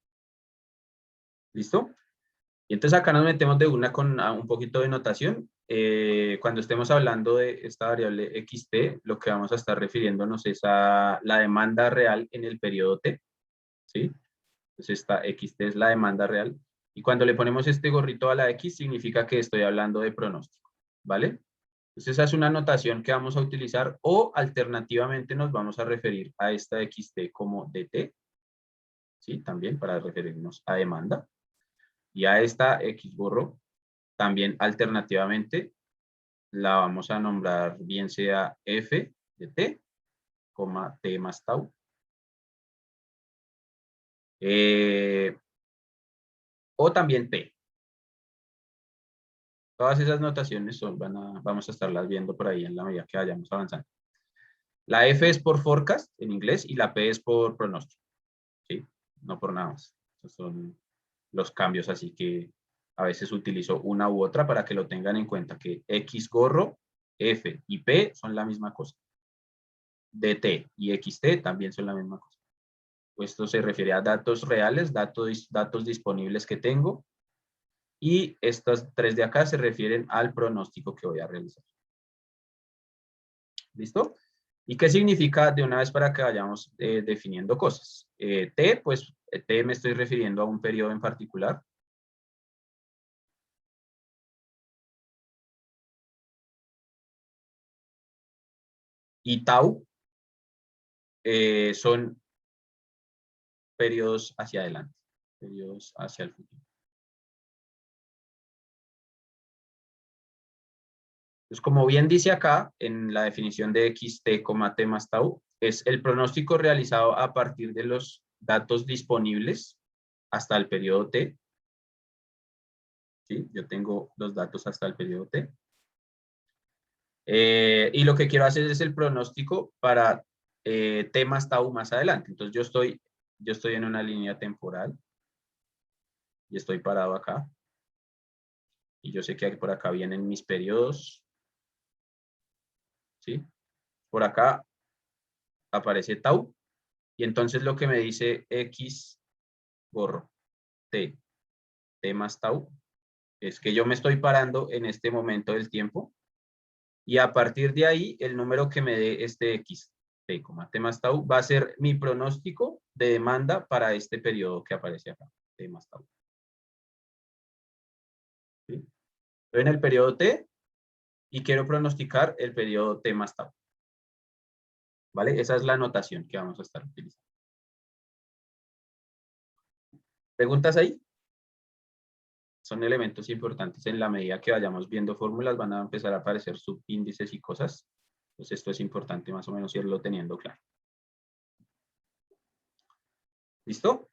¿Listo? Y entonces acá nos metemos de una con un poquito de notación. Cuando estemos hablando de esta variable xt, lo que vamos a estar refiriéndonos es a la demanda real en el periodo t, ¿sí? Entonces esta xt es la demanda real. Y cuando le ponemos este gorrito a la x, significa que estoy hablando de pronóstico, ¿vale? Entonces esa es una notación que vamos a utilizar, o alternativamente nos vamos a referir a esta xt como dt, ¿sí? También para referirnos a demanda. Y a esta x gorro, también alternativamente, la vamos a nombrar bien sea f de t, t más tau. O también t. Todas esas notaciones vamos a estarlas viendo por ahí en la medida que vayamos avanzando. La f es por forecast en inglés y la p es por pronóstico, ¿sí? No por nada más. Esos son los cambios, así que a veces utilizo una u otra para que lo tengan en cuenta, que x gorro, f y p son la misma cosa. dt y xt también son la misma cosa. Esto se refiere a datos reales, datos disponibles que tengo, y estas tres de acá se refieren al pronóstico que voy a realizar. ¿Listo? ¿Y qué significa de una vez para que vayamos definiendo cosas? T, pues T me estoy refiriendo a un periodo en particular. Y tau son periodos hacia adelante, periodos hacia el futuro. Entonces, como bien dice acá, en la definición de xt, t más tau, es el pronóstico realizado a partir de los datos disponibles hasta el periodo t. ¿Sí? Yo tengo los datos hasta el periodo t. Y lo que quiero hacer es el pronóstico para t más tau más adelante. Entonces, yo estoy en una línea temporal y estoy parado acá. Y yo sé que por acá vienen mis periodos. ¿Sí? Por acá aparece tau, y entonces lo que me dice x gorro t más tau es que yo me estoy parando en este momento del tiempo, y a partir de ahí el número que me dé este x t más tau va a ser mi pronóstico de demanda para este periodo que aparece acá, t más tau. ¿Sí? Estoy en el periodo t y quiero pronosticar el periodo t más tau. ¿Vale? Esa es la notación que vamos a estar utilizando. ¿Preguntas ahí? Son elementos importantes. En la medida que vayamos viendo fórmulas, van a empezar a aparecer subíndices y cosas. Entonces esto es importante más o menos irlo teniendo claro. ¿Listo?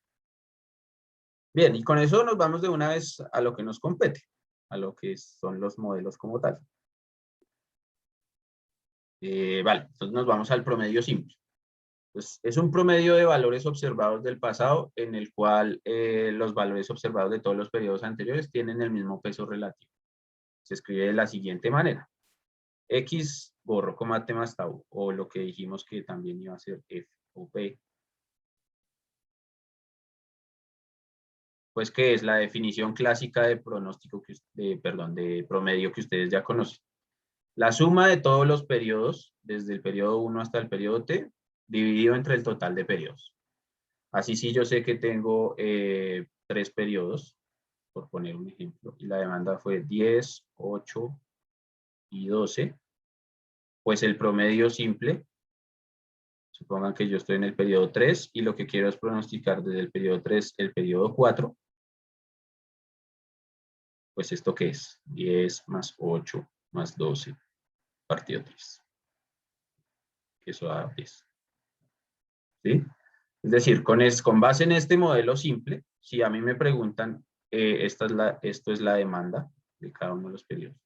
Bien, y con eso nos vamos de una vez a lo que nos compete, a lo que son los modelos como tal. Vale, entonces nos vamos al promedio simple. Pues es un promedio de valores observados del pasado en el cual los valores observados de todos los periodos anteriores tienen el mismo peso relativo. Se escribe de la siguiente manera. X borro coma T más tau, o lo que dijimos que también iba a ser F o P, pues que es la definición clásica de pronóstico, de promedio que ustedes ya conocen. La suma de todos los periodos, desde el periodo 1 hasta el periodo T, dividido entre el total de periodos. Así sí yo sé que tengo 3 periodos, por poner un ejemplo, y la demanda fue 10, 8 y 12, pues el promedio simple, supongan que yo estoy en el periodo 3 y lo que quiero es pronosticar desde el periodo 3 el periodo 4, pues ¿esto qué es? 10 más 8 más 12 partido 3. Que eso da 10. ¿Sí? Es decir, con base en este modelo simple, si a mí me preguntan, esto es la demanda de cada uno de los periodos.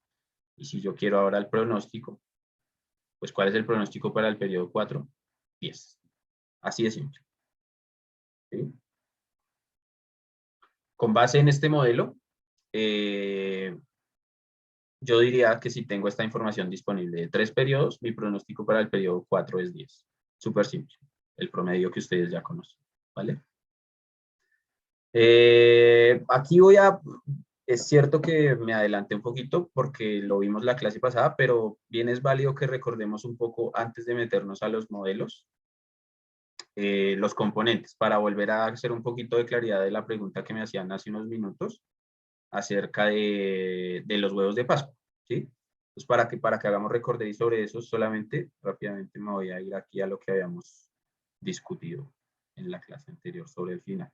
Y si yo quiero ahora el pronóstico, pues ¿cuál es el pronóstico para el periodo 4? 10. Así de simple. ¿Sí? Con base en este modelo, yo diría que si tengo esta información disponible de 3 periodos, mi pronóstico para el periodo 4 es 10. Súper simple. El promedio que ustedes ya conocen. ¿Vale? Aquí es cierto que me adelanté un poquito porque lo vimos la clase pasada, pero bien es válido que recordemos un poco antes de meternos a los modelos, los componentes, para volver a hacer un poquito de claridad de la pregunta que me hacían hace unos minutos acerca de los huevos de Pascua, ¿sí? Pues para que hagamos recorderis sobre eso, solamente rápidamente me voy a ir aquí a lo que habíamos discutido en la clase anterior sobre el final.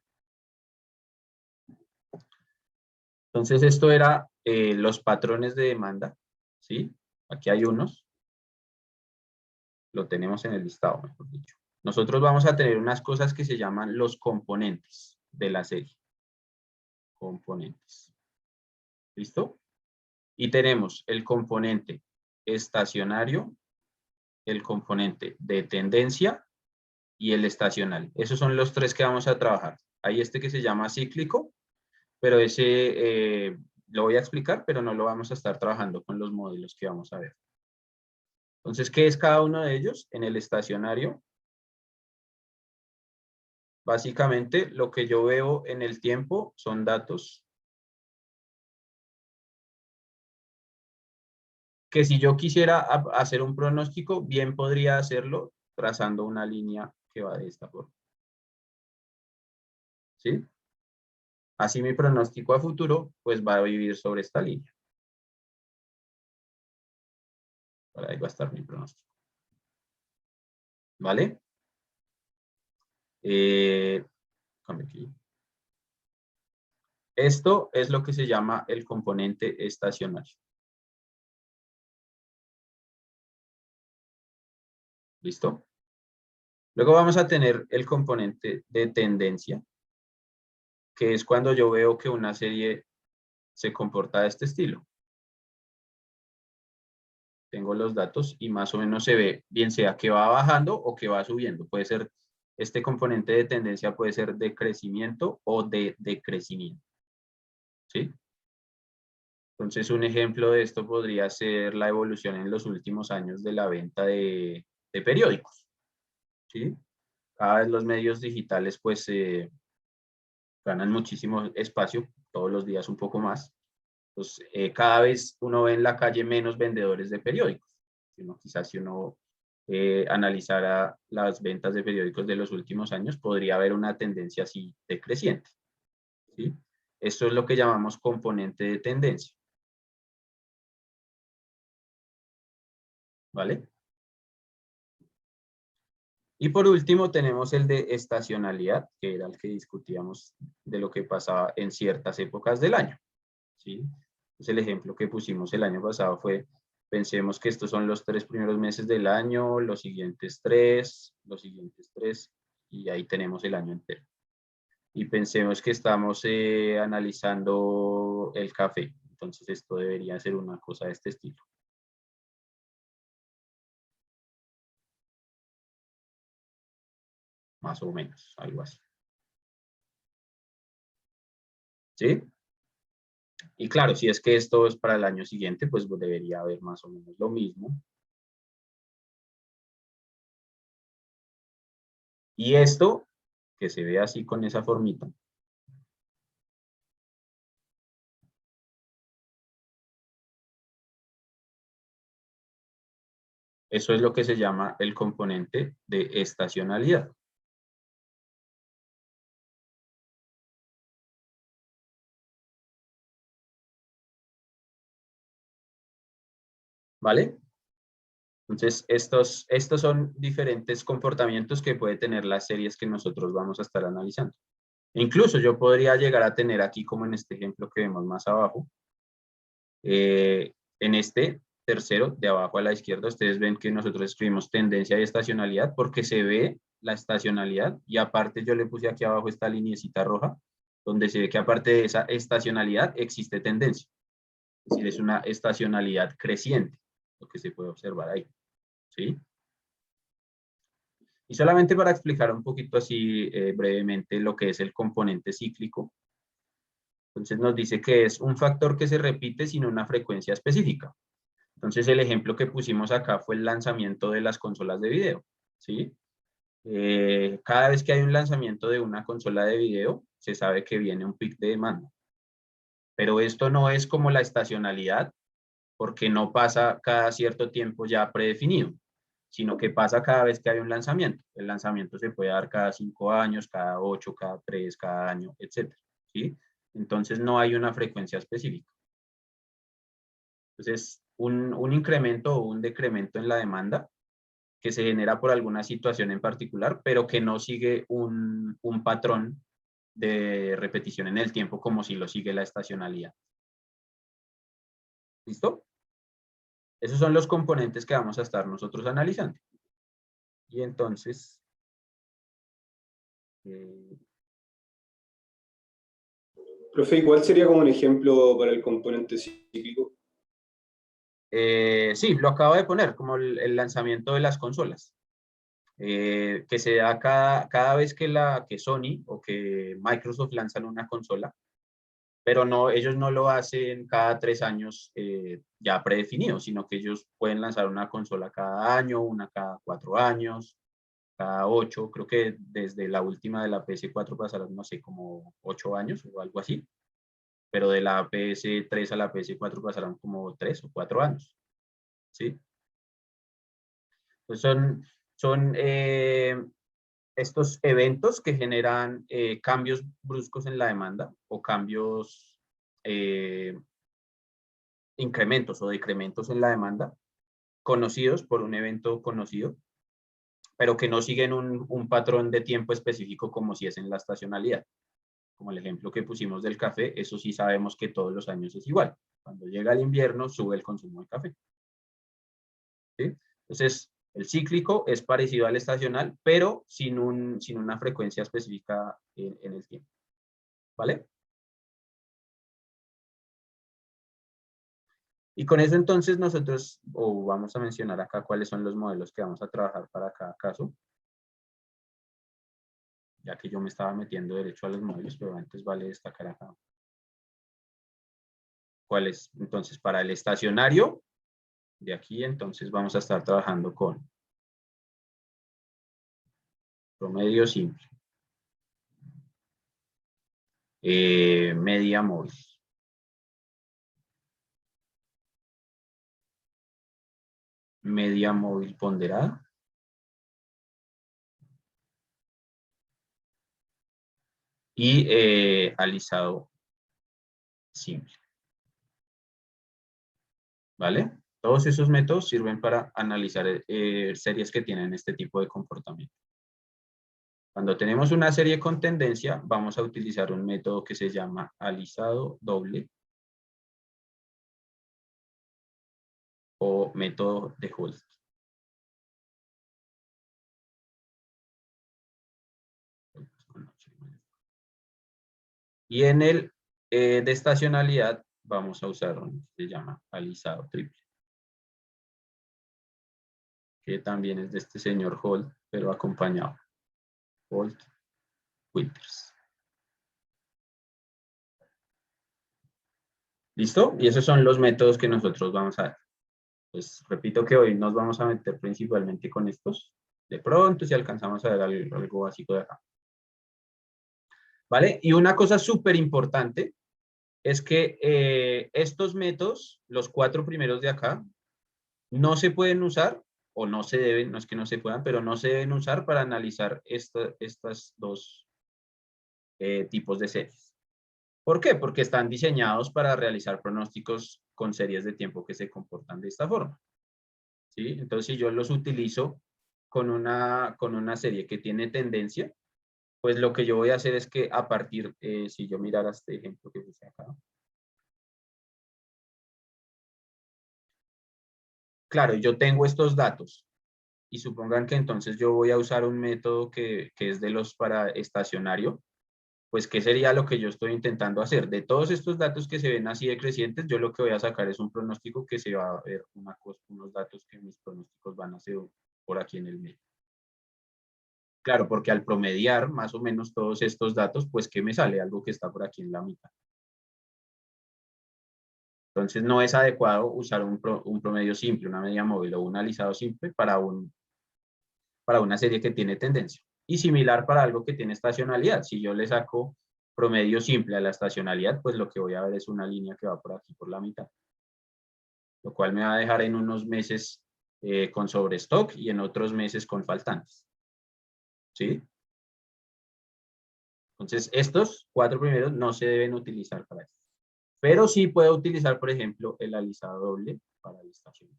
Entonces, esto era los patrones de demanda, ¿sí? Aquí hay unos. Lo tenemos en el listado, mejor dicho. Nosotros vamos a tener unas cosas que se llaman los componentes de la serie. Componentes. ¿Listo? Y tenemos el componente estacionario, el componente de tendencia y el estacional. Esos son los 3 que vamos a trabajar. Hay este que se llama cíclico, pero ese lo voy a explicar, pero no lo vamos a estar trabajando con los modelos que vamos a ver. Entonces, ¿qué es cada uno de ellos? En el estacionario, básicamente lo que yo veo en el tiempo son datos que si yo quisiera hacer un pronóstico, bien podría hacerlo trazando una línea que va de esta forma. ¿Sí? Así mi pronóstico a futuro, pues va a vivir sobre esta línea. Por ahí va a estar mi pronóstico. ¿Vale? Cambio aquí. Esto es lo que se llama el componente estacionario. ¿Listo? Luego vamos a tener el componente de tendencia, que es cuando yo veo que una serie se comporta de este estilo. Tengo los datos y más o menos se ve, bien sea que va bajando o que va subiendo. Puede ser, este componente de tendencia puede ser de crecimiento o de decrecimiento. ¿Sí? Entonces, un ejemplo de esto podría ser la evolución en los últimos años de la venta de periódicos. ¿Sí? Cada vez los medios digitales pues ganan muchísimo espacio, todos los días un poco más. Pues cada vez uno ve en la calle menos vendedores de periódicos. Quizás si uno analizara las ventas de periódicos de los últimos años, podría haber una tendencia así decreciente. ¿Sí? Esto es lo que llamamos componente de tendencia. ¿Vale? Y por último tenemos el de estacionalidad, que era el que discutíamos de lo que pasaba en ciertas épocas del año. ¿Sí? Pues el ejemplo que pusimos el año pasado fue, pensemos que estos son los 3 primeros meses del año, los siguientes 3, y ahí tenemos el año entero. Y pensemos que estamos analizando el café. Entonces esto debería ser una cosa de este estilo. Más o menos, algo así. ¿Sí? Y claro, si es que esto es para el año siguiente, pues debería haber más o menos lo mismo. Y esto, que se ve así con esa formita, eso es lo que se llama el componente de estacionalidad. ¿Vale? Entonces, estos son diferentes comportamientos que puede tener las series que nosotros vamos a estar analizando. Incluso yo podría llegar a tener aquí, como en este ejemplo que vemos más abajo, en este tercero, de abajo a la izquierda, ustedes ven que nosotros escribimos tendencia y estacionalidad porque se ve la estacionalidad y aparte yo le puse aquí abajo esta lineecita roja, donde se ve que aparte de esa estacionalidad existe tendencia. Es decir, es una estacionalidad creciente, lo que se puede observar ahí. ¿Sí? Y solamente para explicar un poquito así brevemente lo que es el componente cíclico. Entonces nos dice que es un factor que se repite sin una frecuencia específica. Entonces el ejemplo que pusimos acá fue el lanzamiento de las consolas de video. ¿Sí? Cada vez que hay un lanzamiento de una consola de video, se sabe que viene un pic de demanda. Pero esto no es como la estacionalidad, porque no pasa cada cierto tiempo ya predefinido, sino que pasa cada vez que hay un lanzamiento. El lanzamiento se puede dar cada 5 años, cada 8, cada 3, cada año, etc. ¿Sí? Entonces no hay una frecuencia específica. Entonces, un incremento o un decremento en la demanda que se genera por alguna situación en particular, pero que no sigue un patrón de repetición en el tiempo como si lo sigue la estacionalidad. ¿Listo? Esos son los componentes que vamos a estar nosotros analizando. Y entonces, Profe, ¿cuál sería como un ejemplo para el componente cíclico? sí, lo acabo de poner, como el lanzamiento de las consolas. Que se da cada vez que Sony o que Microsoft lanzan una consola, pero no, ellos no lo hacen cada 3 años ya predefinido, sino que ellos pueden lanzar una consola cada año, una cada 4 años, cada 8, creo que desde la última de la PS4 pasaron, no sé, como 8 años o algo así, pero de la PS3 a la PS4 pasaron como 3 o 4 años, ¿sí? Pues son estos eventos que generan cambios bruscos en la demanda o cambios, incrementos o decrementos en la demanda, conocidos por un evento conocido, pero que no siguen un patrón de tiempo específico como si es en la estacionalidad. Como el ejemplo que pusimos del café, eso sí sabemos que todos los años es igual. Cuando llega el invierno, sube el consumo de café. ¿Sí? Entonces, el cíclico es parecido al estacional, pero sin una frecuencia específica en el tiempo. ¿Vale? Y con eso entonces nosotros, vamos a mencionar acá cuáles son los modelos que vamos a trabajar para cada caso. Ya que yo me estaba metiendo derecho a los modelos, pero antes vale destacar acá. ¿Cuál es? Entonces, para el estacionario, de aquí entonces vamos a estar trabajando con promedio simple, media móvil, media móvil ponderada, y alisado simple. ¿Vale? Todos esos métodos sirven para analizar series que tienen este tipo de comportamiento. Cuando tenemos una serie con tendencia, vamos a utilizar un método que se llama alisado doble o método de Holt. Y en el de estacionalidad vamos a usar un que se llama alisado triple, que también es de este señor Holt, pero acompañado. Holt Winters. ¿Listo? Y esos son los métodos que nosotros vamos a ver. Pues repito que hoy nos vamos a meter principalmente con estos. De pronto, si alcanzamos a ver algo básico de acá. ¿Vale? Y una cosa súper importante es que estos métodos, los 4 primeros de acá, no se pueden usar, o no se deben, no es que no se puedan, pero no se deben usar para analizar estas dos tipos de series. ¿Por qué? Porque están diseñados para realizar pronósticos con series de tiempo que se comportan de esta forma. ¿Sí? Entonces, si yo los utilizo con una serie que tiene tendencia, pues lo que yo voy a hacer es que a partir, si yo mirara este ejemplo que puse acá. Claro, yo tengo estos datos y supongan que entonces yo voy a usar un método que es de los para estacionario, pues ¿qué sería lo que yo estoy intentando hacer? De todos estos datos que se ven así decrecientes, yo lo que voy a sacar es un pronóstico que se va a ver unos datos que mis pronósticos van a ser por aquí en el medio. Claro, porque al promediar más o menos todos estos datos, pues ¿qué me sale? Algo que está por aquí en la mitad. Entonces no es adecuado usar un promedio simple, una media móvil o un alisado simple para una serie que tiene tendencia. Y similar para algo que tiene estacionalidad. Si yo le saco promedio simple a la estacionalidad, pues lo que voy a ver es una línea que va por aquí, por la mitad. Lo cual me va a dejar en unos meses con sobrestock y en otros meses con faltantes. ¿Sí? Entonces, estos 4 primeros no se deben utilizar para esto. Pero sí puedo utilizar, por ejemplo, el alisado doble para la estación.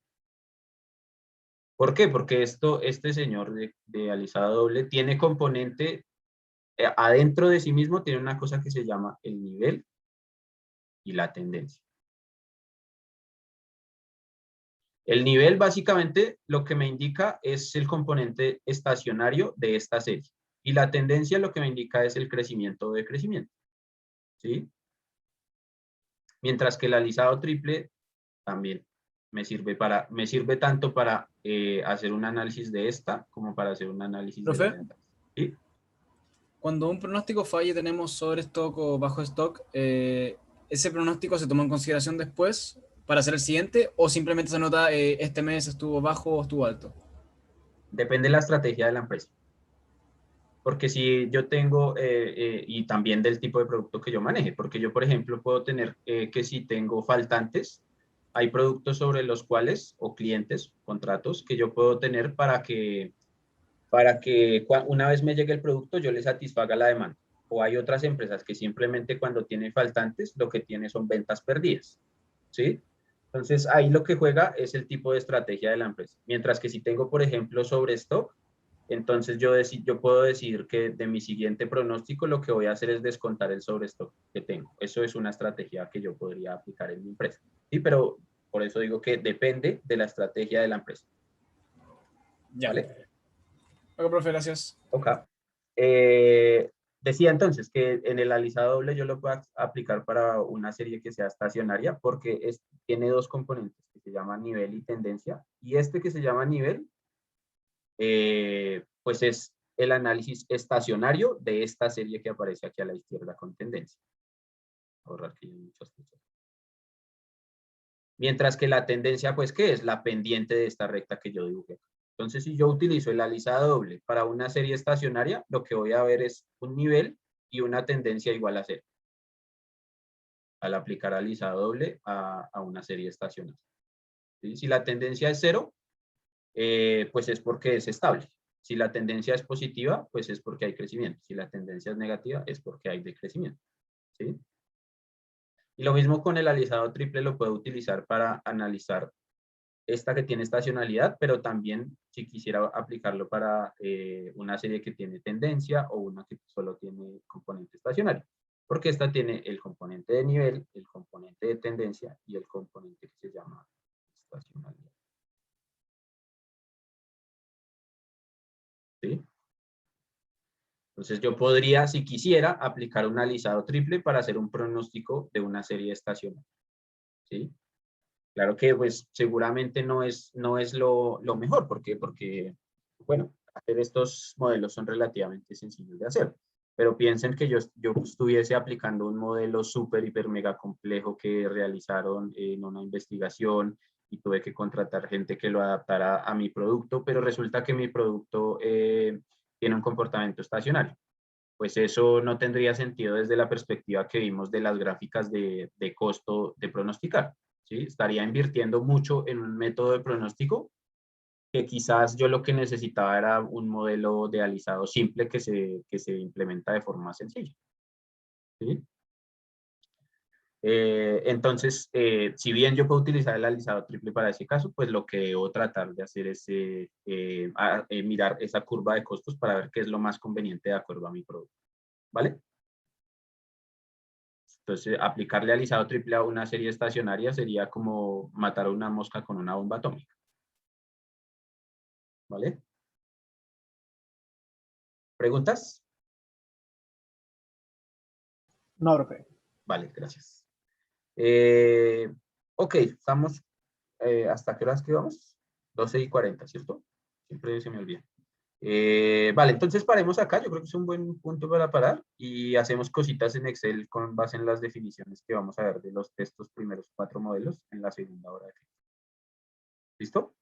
¿Por qué? Porque este señor de alisado doble tiene componente, adentro de sí mismo tiene una cosa que se llama el nivel y la tendencia. El nivel básicamente lo que me indica es el componente estacionario de esta serie. Y la tendencia lo que me indica es el crecimiento o decrecimiento. ¿Sí? Mientras que el alisado triple también me sirve tanto para hacer un análisis de esta como para hacer un análisis de la de atrás. ¿Sí? Cuando un pronóstico falla y tenemos sobre stock o bajo stock, ¿ese pronóstico se toma en consideración después para hacer el siguiente o simplemente se nota este mes estuvo bajo o estuvo alto? Depende de la estrategia de la empresa. Porque si yo tengo, y también del tipo de producto que yo maneje, porque yo, por ejemplo, puedo tener que si tengo faltantes, hay productos sobre los cuales, o clientes, contratos, que yo puedo tener para que una vez me llegue el producto, yo le satisfaga la demanda. O hay otras empresas que simplemente cuando tienen faltantes, lo que tiene son ventas perdidas. ¿Sí? Entonces, ahí lo que juega es el tipo de estrategia de la empresa. Mientras que si tengo, por ejemplo, sobre stock, entonces yo puedo decir que de mi siguiente pronóstico lo que voy a hacer es descontar el sobrestock que tengo. Eso es una estrategia que yo podría aplicar en mi empresa. Sí, pero por eso digo que depende de la estrategia de la empresa. Ya. ¿Vale? Ok, profe, gracias. Ok. Decía entonces que en el alisado doble yo lo puedo aplicar para una serie que sea estacionaria porque tiene 2 componentes que se llaman nivel y tendencia. Y este que se llama nivel, pues es el análisis estacionario de esta serie que aparece aquí a la izquierda con tendencia. Ahorrar que hay muchas cosas. Mientras que la tendencia, pues, ¿qué es? La pendiente de esta recta que yo dibujé. Entonces, si yo utilizo el alisado doble para una serie estacionaria, lo que voy a ver es un nivel y una tendencia igual a 0. Al aplicar alisado doble a una serie estacionaria. ¿Sí? Si la tendencia es 0, pues es porque es estable. Si la tendencia es positiva, pues es porque hay crecimiento. Si la tendencia es negativa, es porque hay decrecimiento. ¿Sí? Y lo mismo con el alisado triple lo puedo utilizar para analizar esta que tiene estacionalidad, pero también si quisiera aplicarlo para una serie que tiene tendencia o una que solo tiene componente estacionario. Porque esta tiene el componente de nivel, el componente de tendencia y el componente que se llama estacionalidad. ¿Sí? Entonces yo podría, si quisiera, aplicar un alisado triple para hacer un pronóstico de una serie estacionaria. ¿Sí? Claro que pues seguramente no es lo mejor. ¿Por qué? Porque, bueno, hacer estos modelos son relativamente sencillos de hacer. Pero piensen que yo estuviese aplicando un modelo súper, hiper, mega complejo que realizaron en una investigación y tuve que contratar gente que lo adaptara a mi producto, pero resulta que mi producto tiene un comportamiento estacionario. Pues eso no tendría sentido desde la perspectiva que vimos de las gráficas de costo de pronosticar, ¿sí? Estaría invirtiendo mucho en un método de pronóstico que quizás yo lo que necesitaba era un modelo de alisado simple que se implementa de forma sencilla, ¿sí? Entonces, si bien yo puedo utilizar el alisado triple para ese caso, pues lo que debo tratar de hacer es mirar esa curva de costos para ver qué es lo más conveniente de acuerdo a mi producto, ¿vale? Entonces, aplicarle alisado triple a una serie estacionaria sería como matar a una mosca con una bomba atómica, ¿vale? ¿Preguntas? No, profe. Vale, gracias. Ok, estamos, ¿hasta qué horas que vamos? 12:40, ¿cierto? Siempre se me olvida. Vale, entonces paremos acá. Yo creo que es un buen punto para parar y hacemos cositas en Excel con base en las definiciones que vamos a ver de estos primeros 4 modelos en la segunda hora de clase. ¿Listo?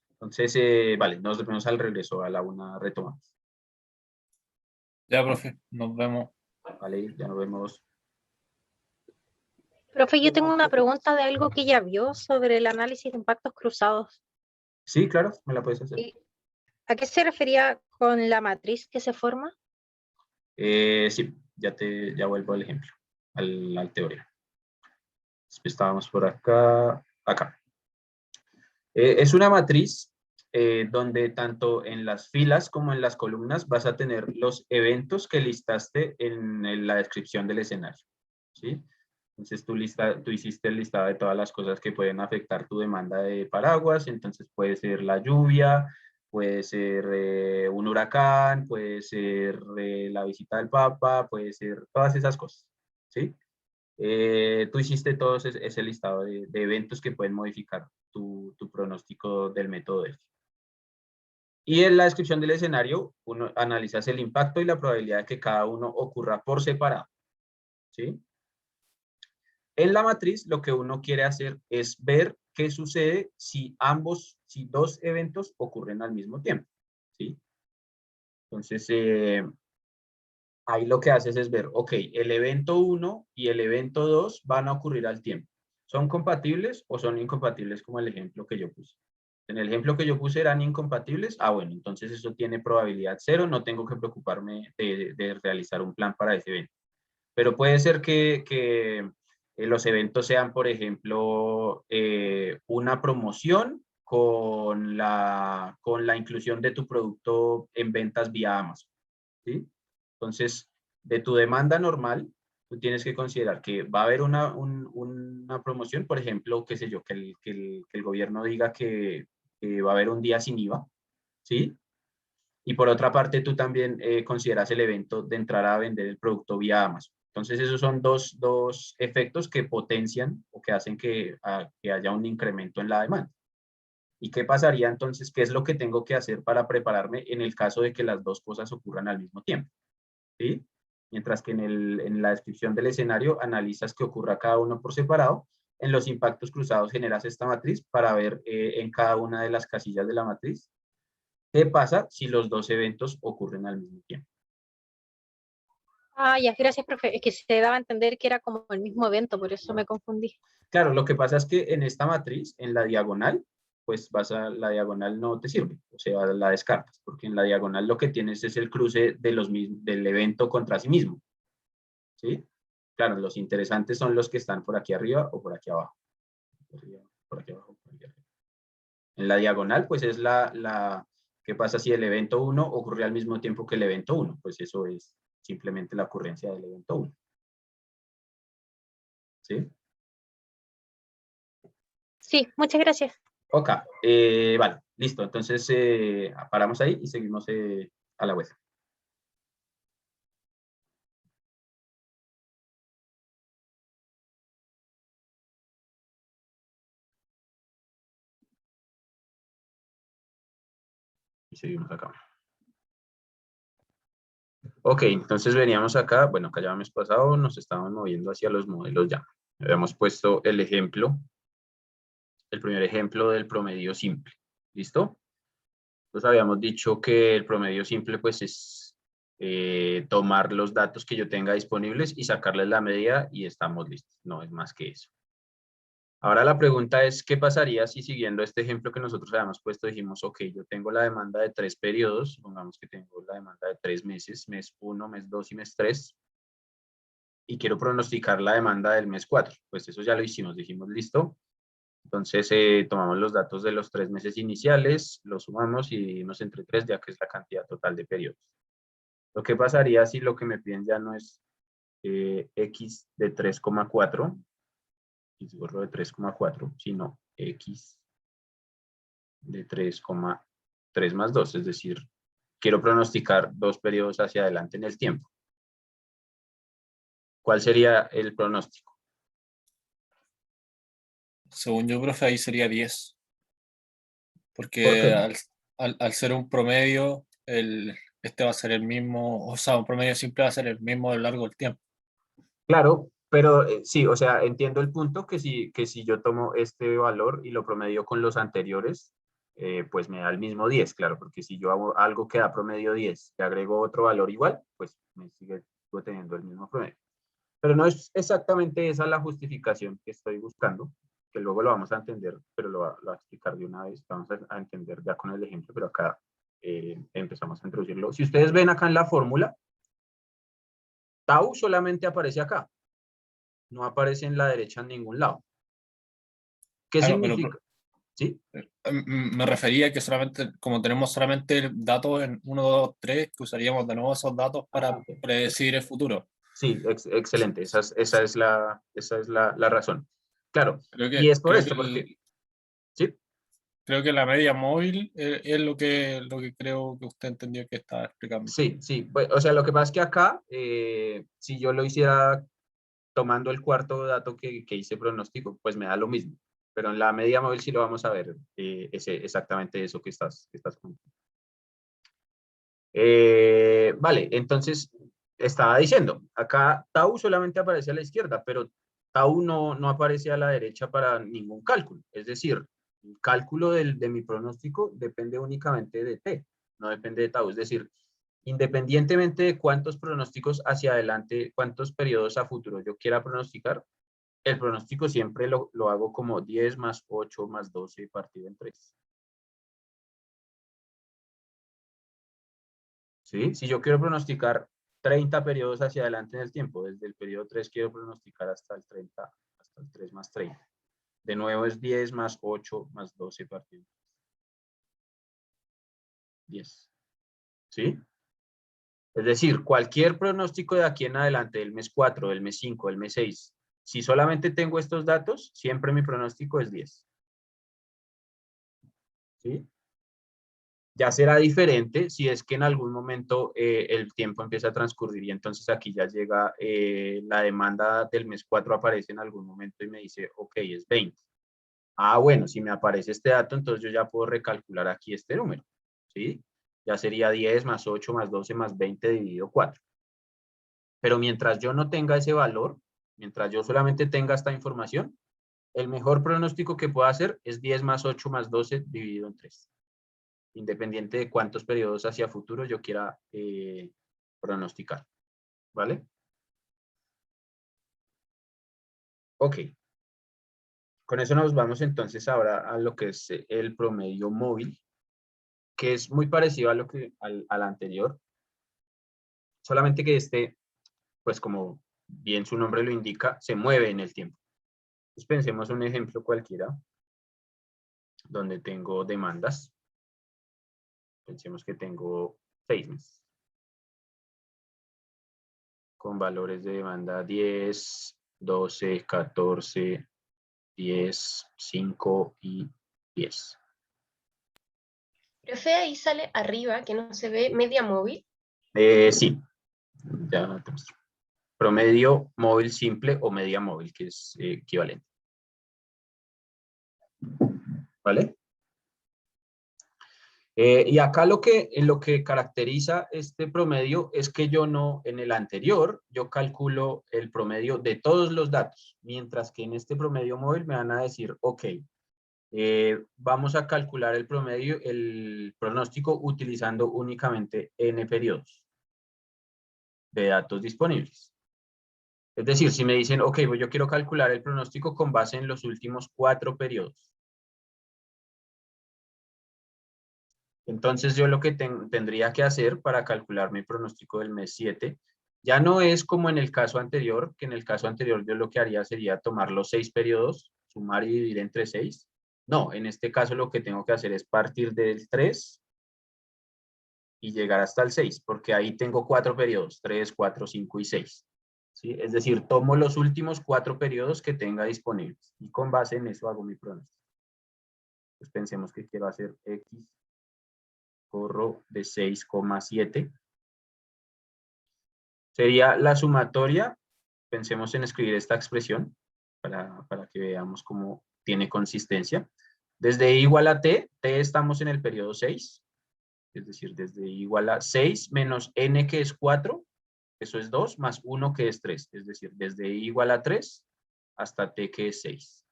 Entonces, vale, nos vemos al regreso, a la 1 retomamos. Ya, profe, nos vemos. Vale, ya nos vemos. Profe, yo tengo una pregunta de algo que ya vio sobre el análisis de impactos cruzados. Sí, claro, me la puedes hacer. ¿A qué se refería con la matriz que se forma? Sí, ya vuelvo al ejemplo, al teoría. Estábamos por acá. Es una matriz donde tanto en las filas como en las columnas vas a tener los eventos que listaste en la descripción del escenario, ¿sí? Entonces tú hiciste el listado de todas las cosas que pueden afectar tu demanda de paraguas, entonces puede ser la lluvia, puede ser un huracán, puede ser la visita del Papa, puede ser todas esas cosas, ¿sí? Tú hiciste todo ese listado de eventos que pueden modificar tu pronóstico del método DELFI. Y en la descripción del escenario, uno analizas el impacto y la probabilidad de que cada uno ocurra por separado, ¿sí? En la matriz, lo que uno quiere hacer es ver qué sucede si dos eventos ocurren al mismo tiempo, ¿sí? Entonces, ahí lo que haces es ver, ok, el evento 1 y el evento 2 van a ocurrir al tiempo. ¿Son compatibles o son incompatibles como el ejemplo que yo puse? En el ejemplo que yo puse eran incompatibles. Ah, bueno, entonces eso tiene probabilidad 0, no tengo que preocuparme de realizar un plan para ese evento. Pero puede ser que los eventos sean, por ejemplo, una promoción con la inclusión de tu producto en ventas vía Amazon, ¿sí? Entonces, de tu demanda normal, tú tienes que considerar que va a haber una promoción, por ejemplo, qué sé yo, que el gobierno diga que va a haber un día sin IVA, ¿sí? Y por otra parte, tú también consideras el evento de entrar a vender el producto vía Amazon. Entonces, esos son dos efectos que potencian o que hacen que haya un incremento en la demanda. ¿Y qué pasaría entonces? ¿Qué es lo que tengo que hacer para prepararme en el caso de que las dos cosas ocurran al mismo tiempo? ¿Sí? Mientras que en la descripción del escenario analizas que ocurra cada uno por separado. En los impactos cruzados generas esta matriz para ver en cada una de las casillas de la matriz qué pasa si los dos eventos ocurren al mismo tiempo. Ah, ya, gracias, profe. Es que se daba a entender que era como el mismo evento, por eso me confundí. Claro, lo que pasa es que en esta matriz, en la diagonal, pues la diagonal no te sirve, o sea, la descartas, porque en la diagonal lo que tienes es el cruce del evento contra sí mismo, ¿sí? Claro, los interesantes son los que están por aquí arriba o por aquí abajo. Por aquí abajo, por aquí arriba. En la diagonal, pues es ¿qué pasa si el evento 1 ocurre al mismo tiempo que el evento 1? Pues eso es simplemente la ocurrencia del evento 1. ¿Sí? Sí, muchas gracias. Ok, vale, listo. Entonces paramos ahí y seguimos a la web. Y seguimos acá. Ok, entonces veníamos acá, bueno, acá ya hemos pasado, nos estábamos moviendo hacia los modelos ya. Habíamos puesto el ejemplo el primer ejemplo del promedio simple. ¿Listo? Entonces habíamos dicho que el promedio simple pues es tomar los datos que yo tenga disponibles y sacarles la media y estamos listos. No es más que eso. Ahora la pregunta es, ¿qué pasaría si siguiendo este ejemplo que nosotros habíamos puesto, dijimos, ok, yo tengo la demanda de 3 periodos, supongamos que tengo la demanda de 3 meses, mes 1, mes 2 y mes 3, y quiero pronosticar la demanda del mes 4. Pues eso ya lo hicimos, dijimos, listo. Entonces tomamos los datos de los 3 meses iniciales, los sumamos y dividimos entre 3, ya que es la cantidad total de periodos. Lo que pasaría si lo que me piden ya no es x de 3,4, x gorro de 3,4, sino x de 3,3 más 2, es decir, quiero pronosticar 2 periodos hacia adelante en el tiempo. ¿Cuál sería el pronóstico? Según yo, profe, ahí sería 10. ¿Por Porque qué? al ser un promedio, este va a ser el mismo, o sea, un promedio simple va a ser el mismo a lo largo del tiempo. Claro, pero sí, o sea, entiendo el punto que si yo tomo este valor y lo promedio con los anteriores, pues me da el mismo 10, claro, porque si yo hago algo que da promedio 10, le agrego otro valor igual, pues me sigo teniendo el mismo promedio. Pero no es exactamente esa la justificación que estoy buscando, que luego lo vamos a entender, pero lo voy a explicar de una vez, vamos a entender ya con el ejemplo, pero acá empezamos a introducirlo. Si ustedes ven acá en la fórmula, tau solamente aparece acá, no aparece en la derecha en ningún lado. ¿Qué Claro, significa? ¿Sí? me refería que solamente, como tenemos solamente datos en 1, 2, 3, que usaríamos de nuevo esos datos para Ok. predecir el futuro. Sí, excelente, esa es la razón. Claro, Creo y que, es por esto, porque, ¿sí? creo que la media móvil es lo que creo que usted entendió que estaba explicando. Sí, sí, pues, o sea, lo que pasa es que acá, si yo lo hiciera tomando el cuarto dato que hice pronóstico, pues me da lo mismo. Pero en la media móvil sí lo vamos a ver, exactamente eso que estás contando. Vale, entonces estaba diciendo, acá tau solamente aparece a la izquierda, pero tau no aparece a la derecha para ningún cálculo. Es decir, el cálculo de mi pronóstico depende únicamente de t, no depende de tau. Es decir, independientemente de cuántos pronósticos hacia adelante, cuántos periodos a futuro yo quiera pronosticar, el pronóstico siempre lo hago como 10 más 8 más 12 partido en 3. ¿Sí? Si yo quiero pronosticar 30 periodos hacia adelante en el tiempo, desde el periodo 3 quiero pronosticar hasta el 30, hasta el 3 más 30. De nuevo es 10 más 8 más 12 partido. 10. ¿Sí? Es decir, cualquier pronóstico de aquí en adelante, del mes 4, del mes 5, del mes 6, si solamente tengo estos datos, siempre mi pronóstico es 10. ¿Sí? Ya será diferente si es que en algún momento el tiempo empieza a transcurrir y entonces aquí ya llega la demanda del mes 4 aparece en algún momento y me dice, ok, es 20. Ah, bueno, si me aparece este dato, entonces yo ya puedo recalcular aquí este número, ¿sí? Ya sería 10 más 8 más 12 más 20 dividido 4. Pero mientras yo no tenga ese valor, mientras yo solamente tenga esta información, el mejor pronóstico que puedo hacer es 10 más 8 más 12 dividido en 3. Independiente de cuántos periodos hacia futuro yo quiera pronosticar. ¿Vale? Ok. Con eso nos vamos entonces ahora a lo que es el promedio móvil, que es muy parecido a lo que al anterior, solamente que este, pues como bien su nombre lo indica, se mueve en el tiempo. Entonces pensemos un ejemplo cualquiera, donde tengo demandas. Pensemos que tengo 6 meses. Con valores de demanda 10, 12, 14, 10, 5 y 10. Profe, ahí sale arriba que no se ve media móvil. Sí, ya te muestro. Promedio móvil simple o media móvil, que es equivalente. ¿Vale? Y acá lo que caracteriza este promedio es que yo no, en el anterior, yo calculo el promedio de todos los datos, mientras que en este promedio móvil me van a decir, ok, Vamos a calcular el promedio, el pronóstico utilizando únicamente n periodos de datos disponibles. Es decir, si me dicen, ok, pues yo quiero calcular el pronóstico con base en los últimos 4 periodos. Entonces yo lo que tendría que hacer para calcular mi pronóstico del mes 7, ya no es como en el caso anterior, que en el caso anterior yo lo que haría sería tomar los 6 periodos, sumar y dividir entre 6. No, en este caso lo que tengo que hacer es partir del 3 y llegar hasta el 6, porque ahí tengo 4 periodos, 3, 4, 5 y 6. ¿Sí? Es decir, tomo los últimos 4 periodos que tenga disponibles y con base en eso hago mi pronóstico. Pues pensemos que quiero hacer X corro de 6,7. Sería la sumatoria. Pensemos en escribir esta expresión para que veamos cómo tiene consistencia. Desde i igual a t estamos en el periodo 6. Es decir, desde i igual a 6 menos n que es 4, eso es 2, más 1 que es 3. Es decir, desde i igual a 3 hasta t que es 6.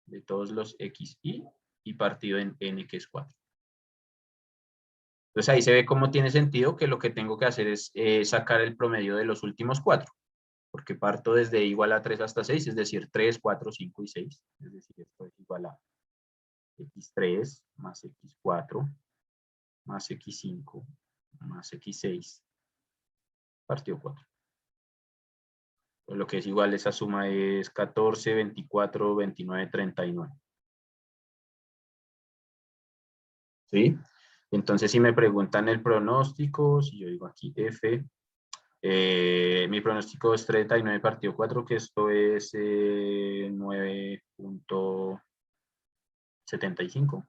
De todos los x y partido en n que es 4. Entonces ahí se ve cómo tiene sentido que lo que tengo que hacer es sacar el promedio de los últimos 4. Porque parto desde igual a 3 hasta 6, es decir, 3, 4, 5 y 6. Es decir, esto es igual a x3 más x4 más x5 más x6 partido 4. Pues lo que es igual, esa suma es 14, 24, 29, 39. ¿Sí? Entonces, si me preguntan el pronóstico, si yo digo aquí F, mi pronóstico es 39 partido 4, que esto es 9.75.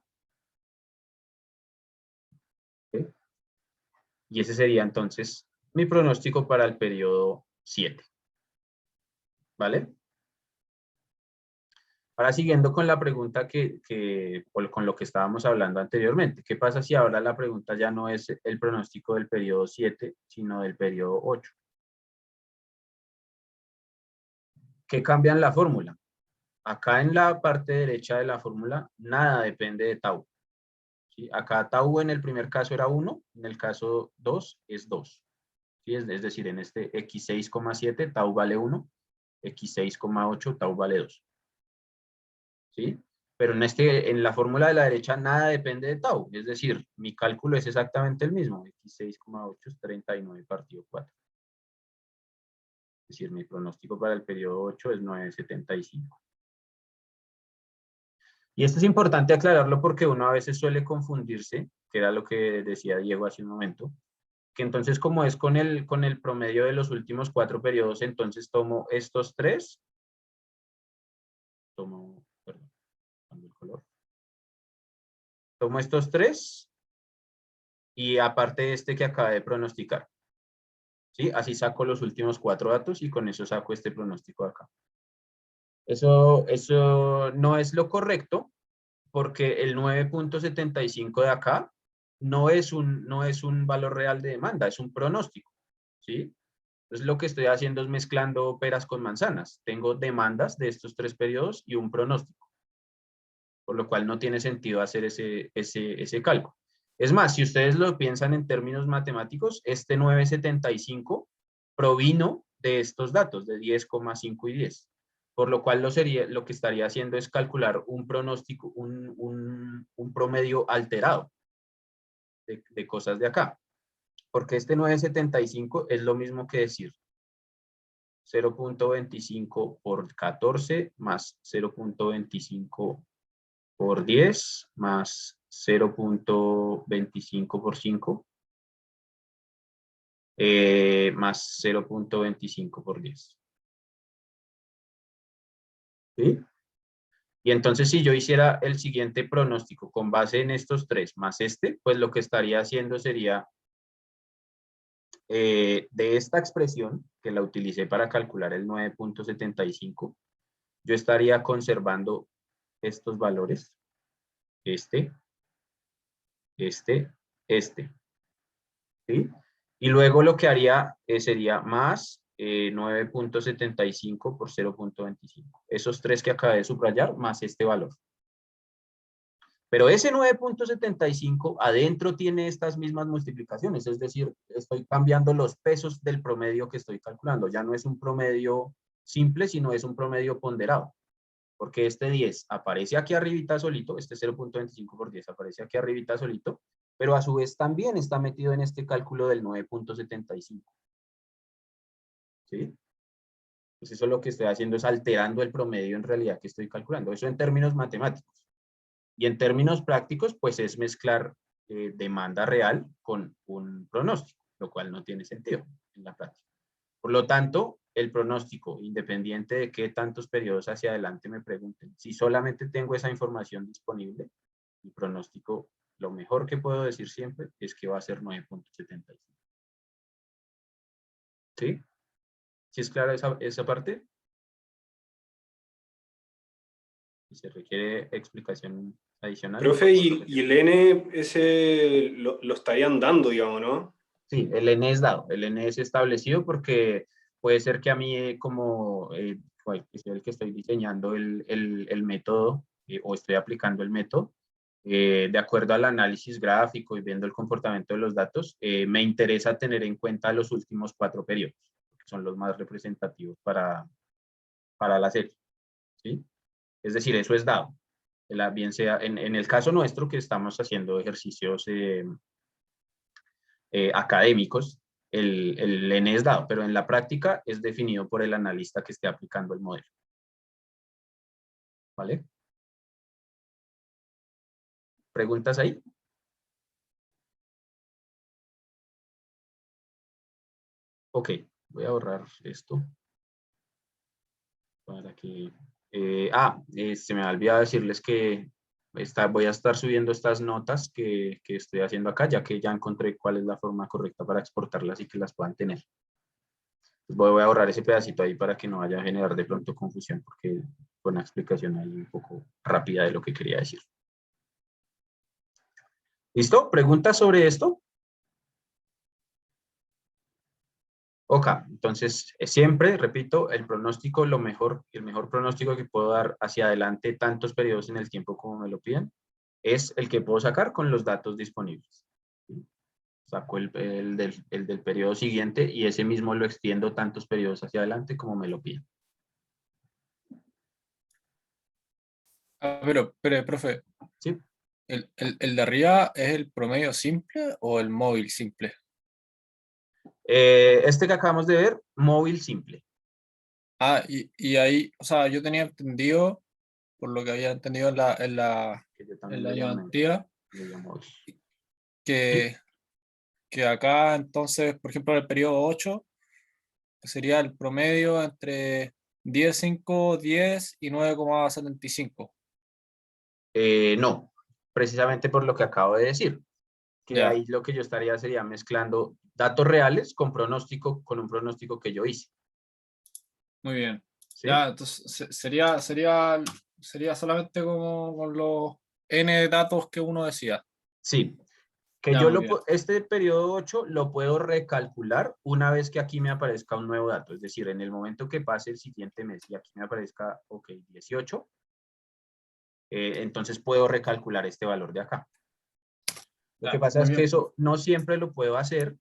¿Sí? Y ese sería entonces mi pronóstico para el periodo 7. ¿Vale? Ahora siguiendo con la pregunta o con lo que estábamos hablando anteriormente. ¿Qué pasa si ahora la pregunta ya no es el pronóstico del periodo 7, sino del periodo 8? ¿Qué cambia en la fórmula? Acá en la parte derecha de la fórmula, nada depende de tau. ¿Sí? Acá tau en el primer caso era 1, en el caso 2 es 2. ¿Sí? Es decir, en este x6,7 tau vale 1, x6,8 tau vale 2. ¿Sí? Pero en la fórmula de la derecha nada depende de tau. Es decir, mi cálculo es exactamente el mismo. X6,8 es 39 partido 4. Es decir, mi pronóstico para el periodo 8 es 9.75. Y esto es importante aclararlo porque uno a veces suele confundirse, que era lo que decía Diego hace un momento, que entonces como es con el promedio de los últimos 4 periodos, entonces tomo estos 3, tomo estos 3 y aparte este que acabé de pronosticar. ¿Sí? Así saco los últimos 4 datos y con eso saco este pronóstico de acá. Eso no es lo correcto porque el 9.75 de acá no es un valor real de demanda, es un pronóstico. ¿Sí? Entonces lo que estoy haciendo es mezclando peras con manzanas. Tengo demandas de estos 3 periodos y un pronóstico. Por lo cual no tiene sentido hacer ese cálculo. Es más, si ustedes lo piensan en términos matemáticos, este 9.75 provino de estos datos, de 10,5 y 10. Por lo cual lo que estaría haciendo es calcular un pronóstico, un promedio alterado de cosas de acá. Porque este 9.75 es lo mismo que decir 0.25 por 14 más 0.25 por 10 más 0.25 por 5 más 0.25 por 10. ¿Sí? Y entonces si yo hiciera el siguiente pronóstico con base en estos 3 más este, pues lo que estaría haciendo sería de esta expresión, que la utilicé para calcular el 9.75, yo estaría conservando estos valores, este, ¿sí? Y luego lo que haría sería más 9.75 por 0.25. Esos 3 que acabé de subrayar más este valor. Pero ese 9.75 adentro tiene estas mismas multiplicaciones, es decir, estoy cambiando los pesos del promedio que estoy calculando. Ya no es un promedio simple, sino es un promedio ponderado. Porque este 10 aparece aquí arribita solito, este 0.25 por 10 aparece aquí arribita solito, pero a su vez también está metido en este cálculo del 9.75. ¿Sí? Entonces eso lo que estoy haciendo es alterando el promedio en realidad que estoy calculando. Eso en términos matemáticos. Y en términos prácticos, pues es mezclar demanda real con un pronóstico, lo cual no tiene sentido en la práctica. Por lo tanto, el pronóstico, independiente de qué tantos periodos hacia adelante me pregunten, si solamente tengo esa información disponible, el pronóstico, lo mejor que puedo decir siempre es que va a ser 9.75. ¿Sí? ¿Sí es clara esa parte? Si se requiere explicación adicional. Profe, y el N ese lo estarían dando, digamos, ¿no? Sí, el N es dado, el N es establecido porque puede ser que a mí como que soy el que estoy diseñando el método o estoy aplicando el método, de acuerdo al análisis gráfico y viendo el comportamiento de los datos, me interesa tener en cuenta los últimos 4 periodos, que son los más representativos para la serie. ¿Sí? Es decir, eso es dado. Bien sea en el caso nuestro que estamos haciendo ejercicios académicos, el N es dado, pero en la práctica es definido por el analista que esté aplicando el modelo. ¿Vale? ¿Preguntas ahí? Ok, voy a borrar esto. Para que... se me ha olvidado decirles que voy a estar subiendo estas notas que estoy haciendo acá, ya que ya encontré cuál es la forma correcta para exportarlas y que las puedan tener. Voy a borrar ese pedacito ahí para que no vaya a generar de pronto confusión, porque fue una explicación ahí un poco rápida de lo que quería decir. ¿Listo? ¿Preguntas sobre esto? Ok, entonces siempre, repito, el pronóstico, el mejor pronóstico que puedo dar hacia adelante tantos periodos en el tiempo como me lo piden, es el que puedo sacar con los datos disponibles. Saco el del periodo siguiente y ese mismo lo extiendo tantos periodos hacia adelante como me lo piden. Pero, profe, ¿Sí? ¿el de arriba es el promedio simple o el móvil simple? Este que acabamos de ver, móvil simple. Y ahí, o sea, yo tenía entendido, por lo que había entendido Que yo en también la le llamé ayudantía, móvil. que acá entonces, por ejemplo, en el periodo 8, que sería el promedio entre 10,5, 10 y 9,75. No, precisamente por lo que acabo de decir, que Ya, ahí lo que yo estaría sería mezclando datos reales con un pronóstico que yo hice. muy bien. ¿Sí? Ya, entonces sería solamente como con los N datos que uno decía. Sí, que Ya, yo muy bien. este periodo 8 lo puedo recalcular una vez que aquí me aparezca un nuevo dato, es decir, en el momento que pase el siguiente mes y aquí me aparezca, ok, 18, entonces puedo recalcular este valor de acá. Lo que Ya, pasa muy es que bien. eso no siempre lo puedo hacer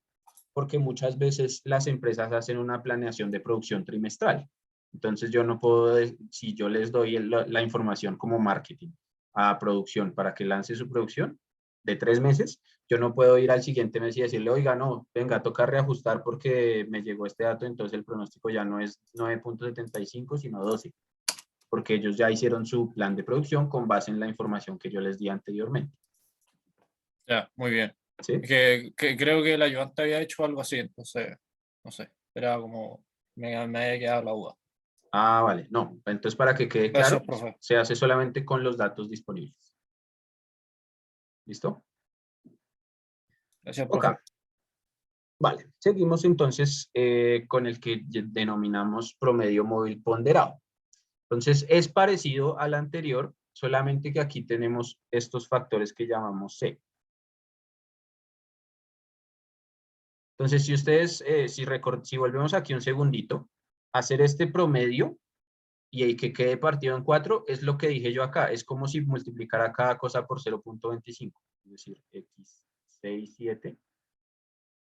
porque muchas veces las empresas hacen una planeación de producción trimestral. Entonces yo no puedo, si yo les doy la información como marketing a producción para que lance su producción de 3 meses, yo no puedo ir al siguiente mes y decirle, oiga, no, venga, toca reajustar porque me llegó este dato, entonces el pronóstico ya no es 9.75, sino 12, porque ellos ya hicieron su plan de producción con base en la información que yo les di anteriormente. Ya, muy bien. ¿Sí? Que creo que el ayudante había hecho algo así, entonces, no sé, era como, me había quedado la duda. Ah, vale. No, entonces para que quede claro, Gracias, profe. se hace solamente con los datos disponibles. ¿Listo? Gracias, Ok. profe. Vale. Seguimos entonces con el que denominamos promedio móvil ponderado. Entonces es parecido al anterior, solamente que aquí tenemos estos factores que llamamos C. Entonces si ustedes, si volvemos aquí un segundito, hacer este promedio y el que quede partido en 4 es lo que dije yo acá. Es como si multiplicara cada cosa por 0.25. Es decir, x6, 7.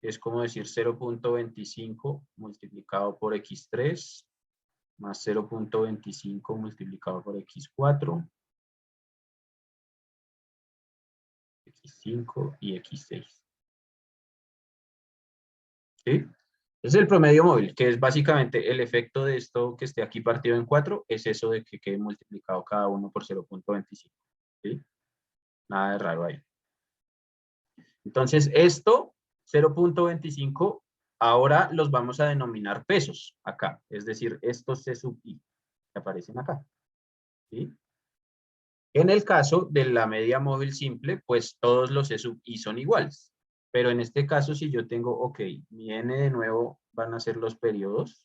Es como decir 0.25 multiplicado por x3 más 0.25 multiplicado por x4, x5 y x6. ¿Sí? Es el promedio móvil, que es básicamente el efecto de esto que esté aquí partido en 4, es eso de que quede multiplicado cada uno por 0.25. ¿Sí? Nada de raro ahí. Entonces, esto, 0.25, ahora los vamos a denominar pesos acá. Es decir, estos C sub I que aparecen acá. ¿Sí? En el caso de la media móvil simple, pues todos los C sub I son iguales. Pero en este caso, si yo tengo, ok, mi N de nuevo van a ser los periodos.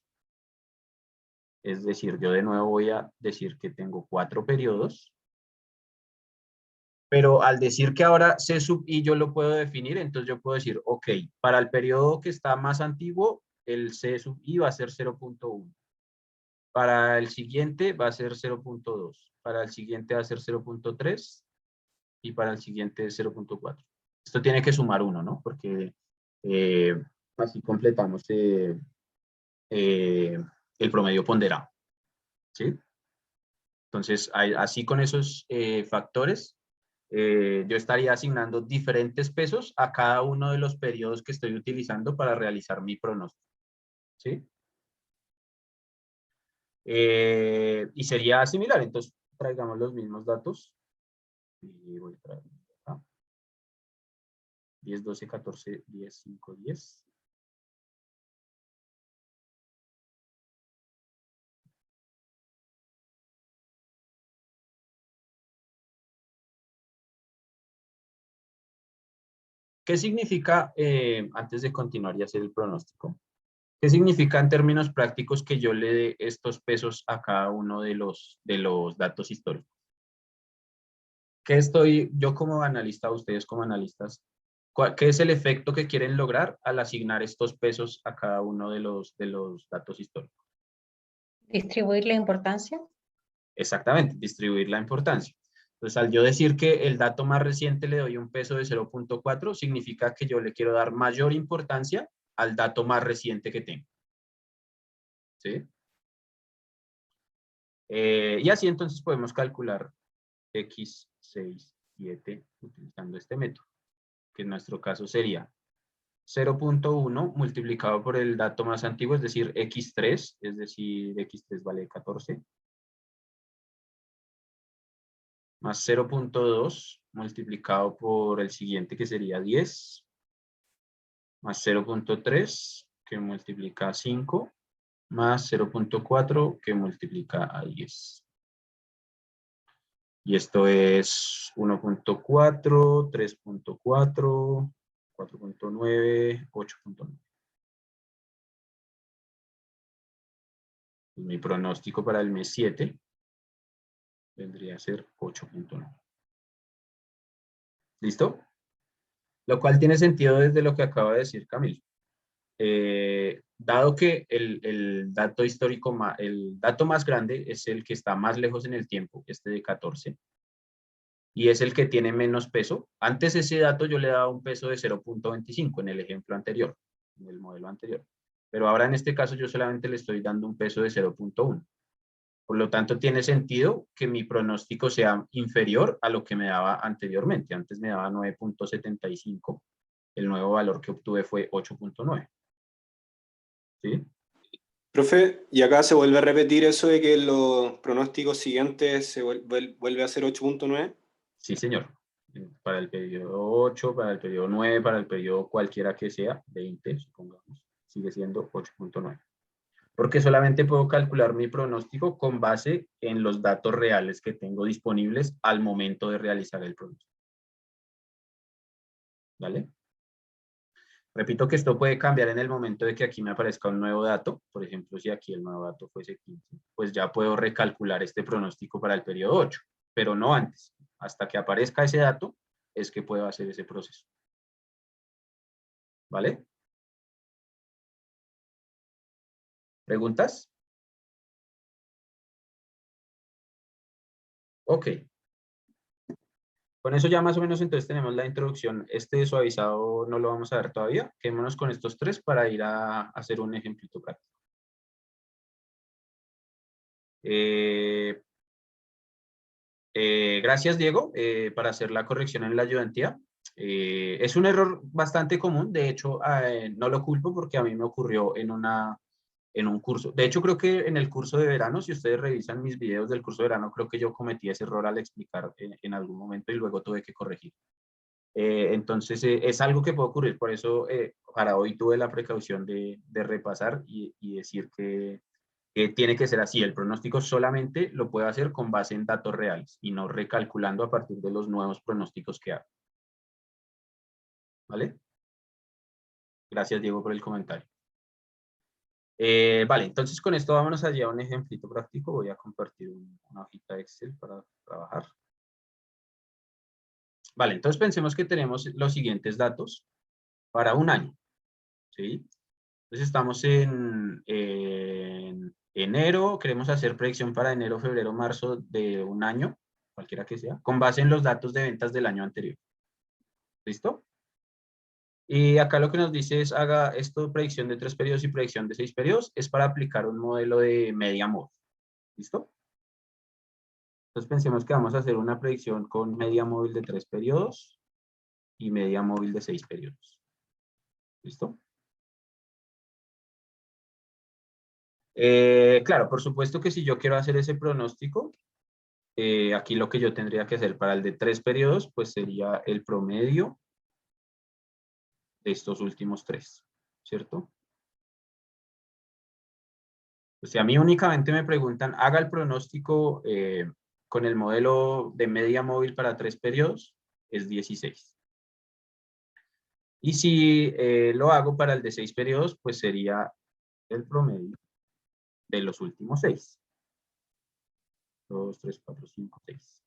Es decir, yo de nuevo voy a decir que tengo 4 periodos. Pero al decir que ahora C sub I yo lo puedo definir, entonces yo puedo decir, ok, para el periodo que está más antiguo, el C sub I va a ser 0.1. Para el siguiente va a ser 0.2. Para el siguiente va a ser 0.3. Y para el siguiente es 0.4. Esto tiene que sumar 1, ¿no? Porque así completamos el promedio ponderado. ¿Sí? Entonces, así con esos factores, yo estaría asignando diferentes pesos a cada uno de los periodos que estoy utilizando para realizar mi pronóstico. ¿Sí? Y sería similar. Entonces, traigamos los mismos datos. Y voy a traer acá. 10, 12, 14, 10, 5, 10. ¿Qué significa, antes de continuar y hacer el pronóstico, qué significa en términos prácticos que yo le dé estos pesos a cada uno de los datos históricos? ¿Qué estoy, yo como analista, ustedes como analistas, qué es el efecto que quieren lograr al asignar estos pesos a cada uno de los datos históricos? Distribuir la importancia. Exactamente, distribuir la importancia. Entonces, al yo decir que el dato más reciente le doy un peso de 0.4, significa que yo le quiero dar mayor importancia al dato más reciente que tengo. ¿Sí? Y así entonces podemos calcular x, 6, 7 utilizando este método, que en nuestro caso sería 0.1 multiplicado por el dato más antiguo, es decir, x3, es decir, x3 vale 14, más 0.2 multiplicado por el siguiente que sería 10, más 0.3 que multiplica a 5, más 0.4 que multiplica a 10. Y esto es 1.4, 3.4, 4.9, 8.9. Mi pronóstico para el mes 7 vendría a ser 8.9. ¿Listo? Lo cual tiene sentido desde lo que acaba de decir Camilo. Dado que el dato histórico, el dato más grande es el que está más lejos en el tiempo, este de 14, y es el que tiene menos peso. Antes ese dato yo le daba un peso de 0.25 en el ejemplo anterior, en el modelo anterior. Pero ahora en este caso yo solamente le estoy dando un peso de 0.1. Por lo tanto, tiene sentido que mi pronóstico sea inferior a lo que me daba anteriormente. Antes me daba 9.75. El nuevo valor que obtuve fue 8.9. ¿Sí? Profe, y acá se vuelve a repetir eso de que los pronósticos siguientes se vuelve a ser 8.9. Sí, señor. Para el periodo 8, para el periodo 9, para el periodo cualquiera que sea, 20, supongamos, sigue siendo 8.9. Porque solamente puedo calcular mi pronóstico con base en los datos reales que tengo disponibles al momento de realizar el pronóstico. ¿Vale? Repito que esto puede cambiar en el momento de que aquí me aparezca un nuevo dato. Por ejemplo, si aquí el nuevo dato fuese 15, pues ya puedo recalcular este pronóstico para el periodo 8, pero no antes. Hasta que aparezca ese dato es que puedo hacer ese proceso. ¿Vale? ¿Preguntas? Ok. Con eso ya más o menos entonces tenemos la introducción. Este suavizado no lo vamos a ver todavía. Quedémonos con estos tres para ir a hacer un ejemplito práctico. Gracias, Diego, para hacer la corrección en la ayudantía. Es un error bastante común. De hecho, no lo culpo porque a mí me ocurrió en un curso. De hecho, creo que en el curso de verano, si ustedes revisan mis videos del curso de verano, creo que yo cometí ese error al explicar en algún momento y luego tuve que corregir. Entonces, es algo que puede ocurrir. Por eso, para hoy tuve la precaución de repasar y decir que tiene que ser así. El pronóstico solamente lo puede hacer con base en datos reales y no recalculando a partir de los nuevos pronósticos que haga. ¿Vale? Gracias, Diego, por el comentario. Vale, entonces con esto vámonos allá a un ejemplito práctico. Voy a compartir una hojita Excel para trabajar. Vale, entonces pensemos que tenemos los siguientes datos para un año. ¿Sí? Entonces estamos en enero, queremos hacer predicción para enero, febrero, marzo de un año, cualquiera que sea, con base en los datos de ventas del año anterior. ¿Listo? Y acá lo que nos dice es haga esto, predicción de 3 periodos y predicción de 6 periodos, es para aplicar un modelo de media móvil. ¿Listo? Entonces pensemos que vamos a hacer una predicción con media móvil de 3 periodos y media móvil de 6 periodos. ¿Listo? Claro, por supuesto que si yo quiero hacer ese pronóstico, aquí lo que yo tendría que hacer para el de 3 periodos, pues sería el promedio de estos últimos 3, ¿cierto? Pues si a mí únicamente me preguntan, haga el pronóstico con el modelo de media móvil para 3 periodos, es 16. Y si lo hago para el de 6 periodos, pues sería el promedio de los últimos 6. 2, 3, 4, 5, 6.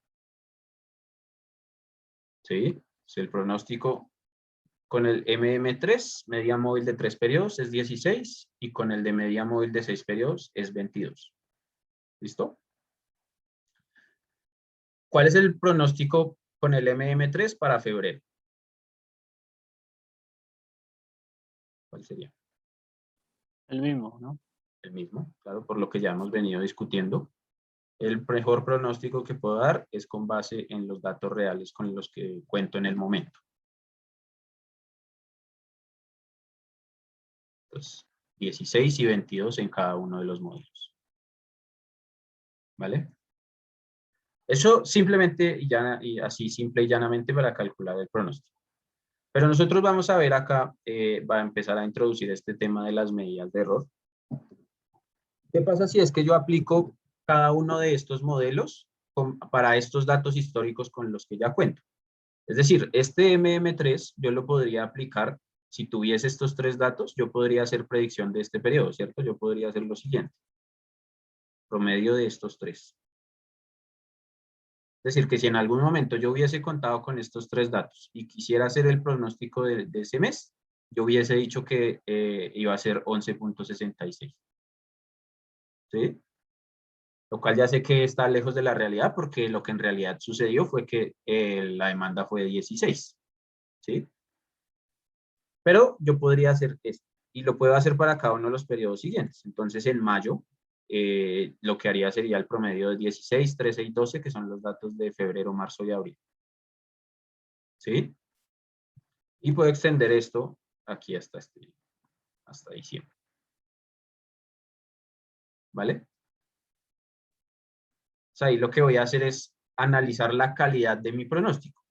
¿Sí? Si el pronóstico con el MM3, media móvil de 3 periodos, es 16. Y con el de media móvil de 6 periodos, es 22. ¿Listo? ¿Cuál es el pronóstico con el MM3 para febrero? ¿Cuál sería? El mismo, ¿no? El mismo, claro, por lo que ya hemos venido discutiendo. El mejor pronóstico que puedo dar es con base en los datos reales con los que cuento en el momento. Entonces, 16 y 22 en cada uno de los modelos. ¿Vale? Eso simplemente, y así simple y llanamente para calcular el pronóstico. Pero nosotros vamos a ver acá, va a empezar a introducir este tema de las medidas de error. ¿Qué pasa si es que yo aplico cada uno de estos modelos para estos datos históricos con los que ya cuento? Es decir, este MM3 yo lo podría aplicar, si tuviese estos 3 datos, yo podría hacer predicción de este periodo, ¿cierto? Yo podría hacer lo siguiente. Promedio de estos 3. Es decir, que si en algún momento yo hubiese contado con estos 3 datos y quisiera hacer el pronóstico de ese mes, yo hubiese dicho que iba a ser 11.66. ¿Sí? Lo cual ya sé que está lejos de la realidad porque lo que en realidad sucedió fue que la demanda fue de 16. ¿Sí? Pero yo podría hacer esto y lo puedo hacer para cada uno de los periodos siguientes. Entonces, en mayo, lo que haría sería el promedio de 16, 13 y 12, que son los datos de febrero, marzo y abril. ¿Sí? Y puedo extender esto aquí hasta diciembre. ¿Vale? O sea, ahí lo que voy a hacer es analizar la calidad de mi pronóstico.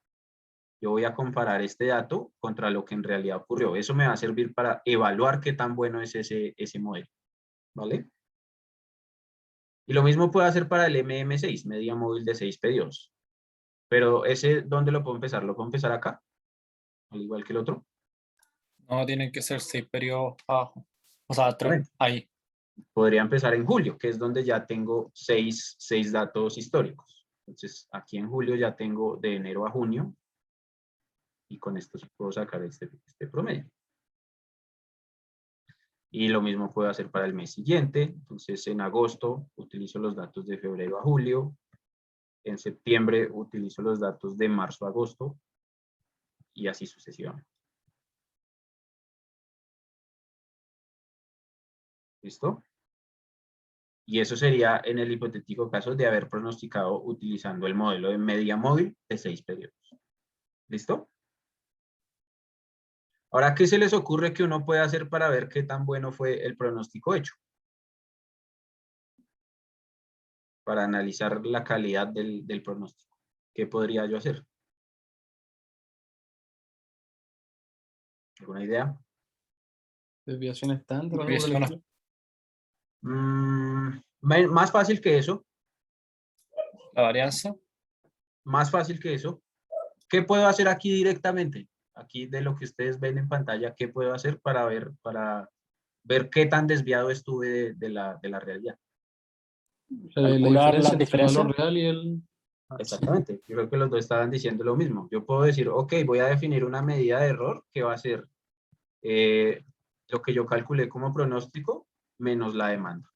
Yo voy a comparar este dato contra lo que en realidad ocurrió. Eso me va a servir para evaluar qué tan bueno es ese modelo. ¿Vale? Y lo mismo puedo hacer para el MM6, media móvil de 6 periodos. Pero ese, ¿dónde lo puedo empezar? ¿Lo puedo empezar acá? Al igual que el otro. No, tienen que ser 6 periodos abajo. O sea, 3, ahí. Podría empezar en julio, que es donde ya tengo 6 datos históricos. Entonces, aquí en julio ya tengo de enero a junio. Y con esto sí puedo sacar este promedio. Y lo mismo puedo hacer para el mes siguiente. Entonces, en agosto utilizo los datos de febrero a julio. En septiembre utilizo los datos de marzo a agosto y así sucesivamente. ¿Listo? Y eso sería en el hipotético caso de haber pronosticado utilizando el modelo de media móvil de 6 periodos. ¿Listo? Ahora, ¿qué se les ocurre que uno puede hacer para ver qué tan bueno fue el pronóstico hecho? Para analizar la calidad del pronóstico. ¿Qué podría yo hacer? ¿Alguna idea? Desviación estándar. algo por el Desviación estilo. Más fácil que eso. La varianza. Más fácil que eso. ¿Qué puedo hacer aquí directamente? Aquí de lo que ustedes ven en pantalla, ¿qué puedo hacer para ver qué tan desviado estuve de la realidad? La Calcular diferencia la entre el diferencia. valor real y el... Exactamente. Yo creo que los dos estaban diciendo lo mismo. Yo puedo decir, ok, voy a definir una medida de error que va a ser lo que yo calculé como pronóstico menos la demanda.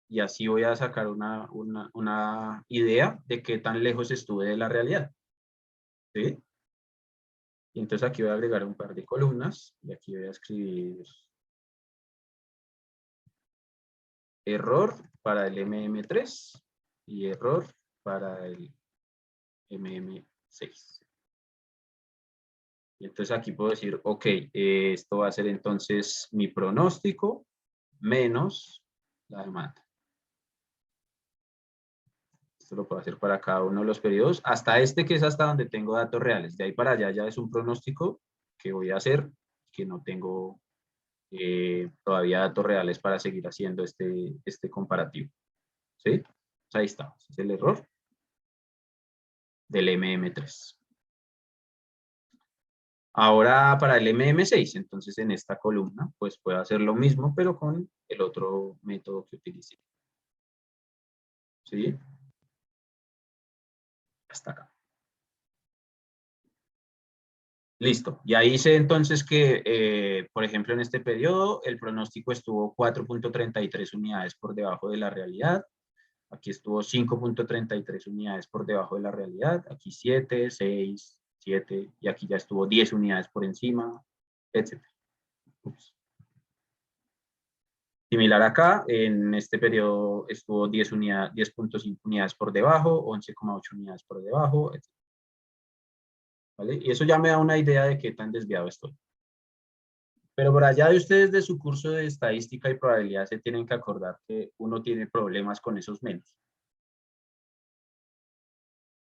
Y así voy a sacar una idea de qué tan lejos estuve de la realidad. ¿Sí? Y entonces aquí voy a agregar un par de columnas y aquí voy a escribir error para el MM3 y error para el MM6. Y entonces aquí puedo decir, ok, esto va a ser entonces mi pronóstico menos la demanda. Esto lo puedo hacer para cada uno de los periodos, hasta este que es hasta donde tengo datos reales. De ahí para allá ya es un pronóstico que voy a hacer, que no tengo todavía datos reales para seguir haciendo este comparativo. ¿Sí? Pues ahí está, ese es el error del MM3. Ahora para el MM6, entonces en esta columna, pues puedo hacer lo mismo, pero con el otro método que utilicé. ¿Sí? Hasta acá. Listo. Y ahí sé entonces que, por ejemplo, en este periodo, el pronóstico estuvo 4.33 unidades por debajo de la realidad. Aquí estuvo 5.33 unidades por debajo de la realidad. Aquí 7, 6, 7. Y aquí ya estuvo 10 unidades por encima, etc. Ups. Similar acá, en este periodo estuvo 10.5 unidades por debajo, 11,8 unidades por debajo, etc. ¿Vale? Y eso ya me da una idea de qué tan desviado estoy. Pero por allá de ustedes de su curso de estadística y probabilidad se tienen que acordar que uno tiene problemas con esos menos.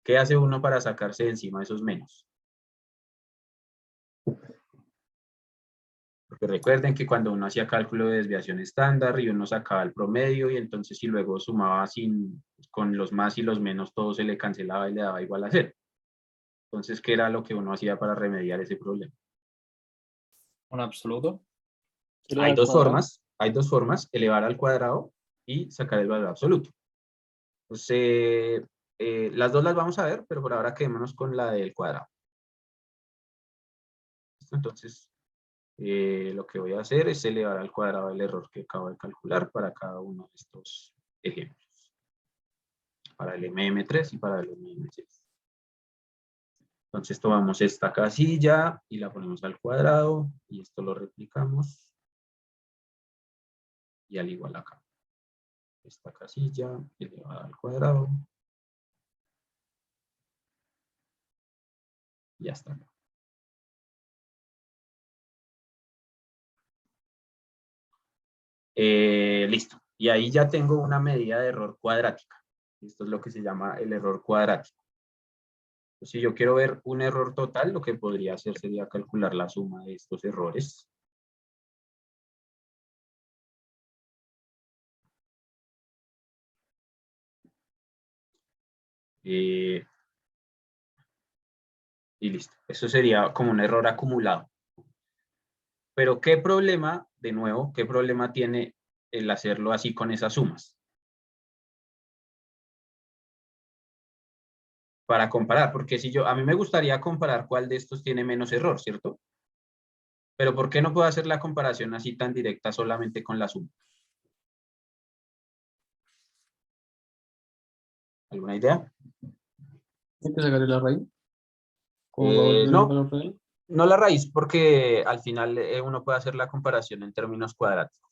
¿Qué hace uno para sacarse de encima esos menos? Porque recuerden que cuando uno hacía cálculo de desviación estándar y uno sacaba el promedio y entonces si luego sumaba con los más y los menos, todo se le cancelaba y le daba igual a 0. Entonces, ¿qué era lo que uno hacía para remediar ese problema? Un absoluto. Hay dos formas, elevar al cuadrado y sacar el valor absoluto. Entonces, las dos las vamos a ver, pero por ahora quedémonos con la del cuadrado. Entonces, lo que voy a hacer es elevar al cuadrado el error que acabo de calcular para cada uno de estos ejemplos. Para el MM3 y para el MM6. Entonces tomamos esta casilla y la ponemos al cuadrado y esto lo replicamos. Y al igual acá. Esta casilla elevada al cuadrado. Y ya está. Listo. Y ahí ya tengo una medida de error cuadrática. Esto es lo que se llama el error cuadrático. Entonces, si yo quiero ver un error total, lo que podría hacer sería calcular la suma de estos errores. Y listo. Eso sería como un error acumulado. Pero ¿qué problema, de nuevo, qué problema tiene el hacerlo así con esas sumas? Para comparar, porque si a mí me gustaría comparar cuál de estos tiene menos error, ¿cierto? Pero ¿por qué no puedo hacer la comparación así tan directa solamente con la suma? ¿Alguna idea? ¿Hay que sacarle la raíz? ¿Cómo va a volver el No, valor real? no la raíz, porque al final uno puede hacer la comparación en términos cuadráticos.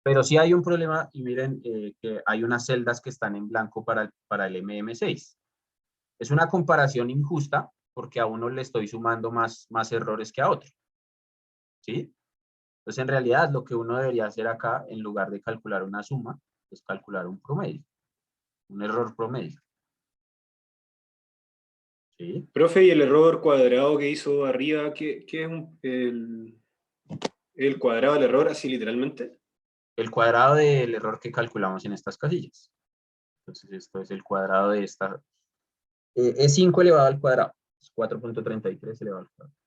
Pero sí hay un problema, y miren que hay unas celdas que están en blanco para el MM6. Es una comparación injusta porque a uno le estoy sumando más errores que a otro. ¿Sí? Entonces, en realidad, lo que uno debería hacer acá, en lugar de calcular una suma, es calcular un promedio, un error promedio. ¿Sí? Profe, ¿y el error cuadrado que hizo arriba, qué es el cuadrado del error, así literalmente? El cuadrado del error que calculamos en estas casillas. Entonces, esto es el cuadrado de esta. Es 5 elevado al cuadrado. Es 4.33 elevado al cuadrado.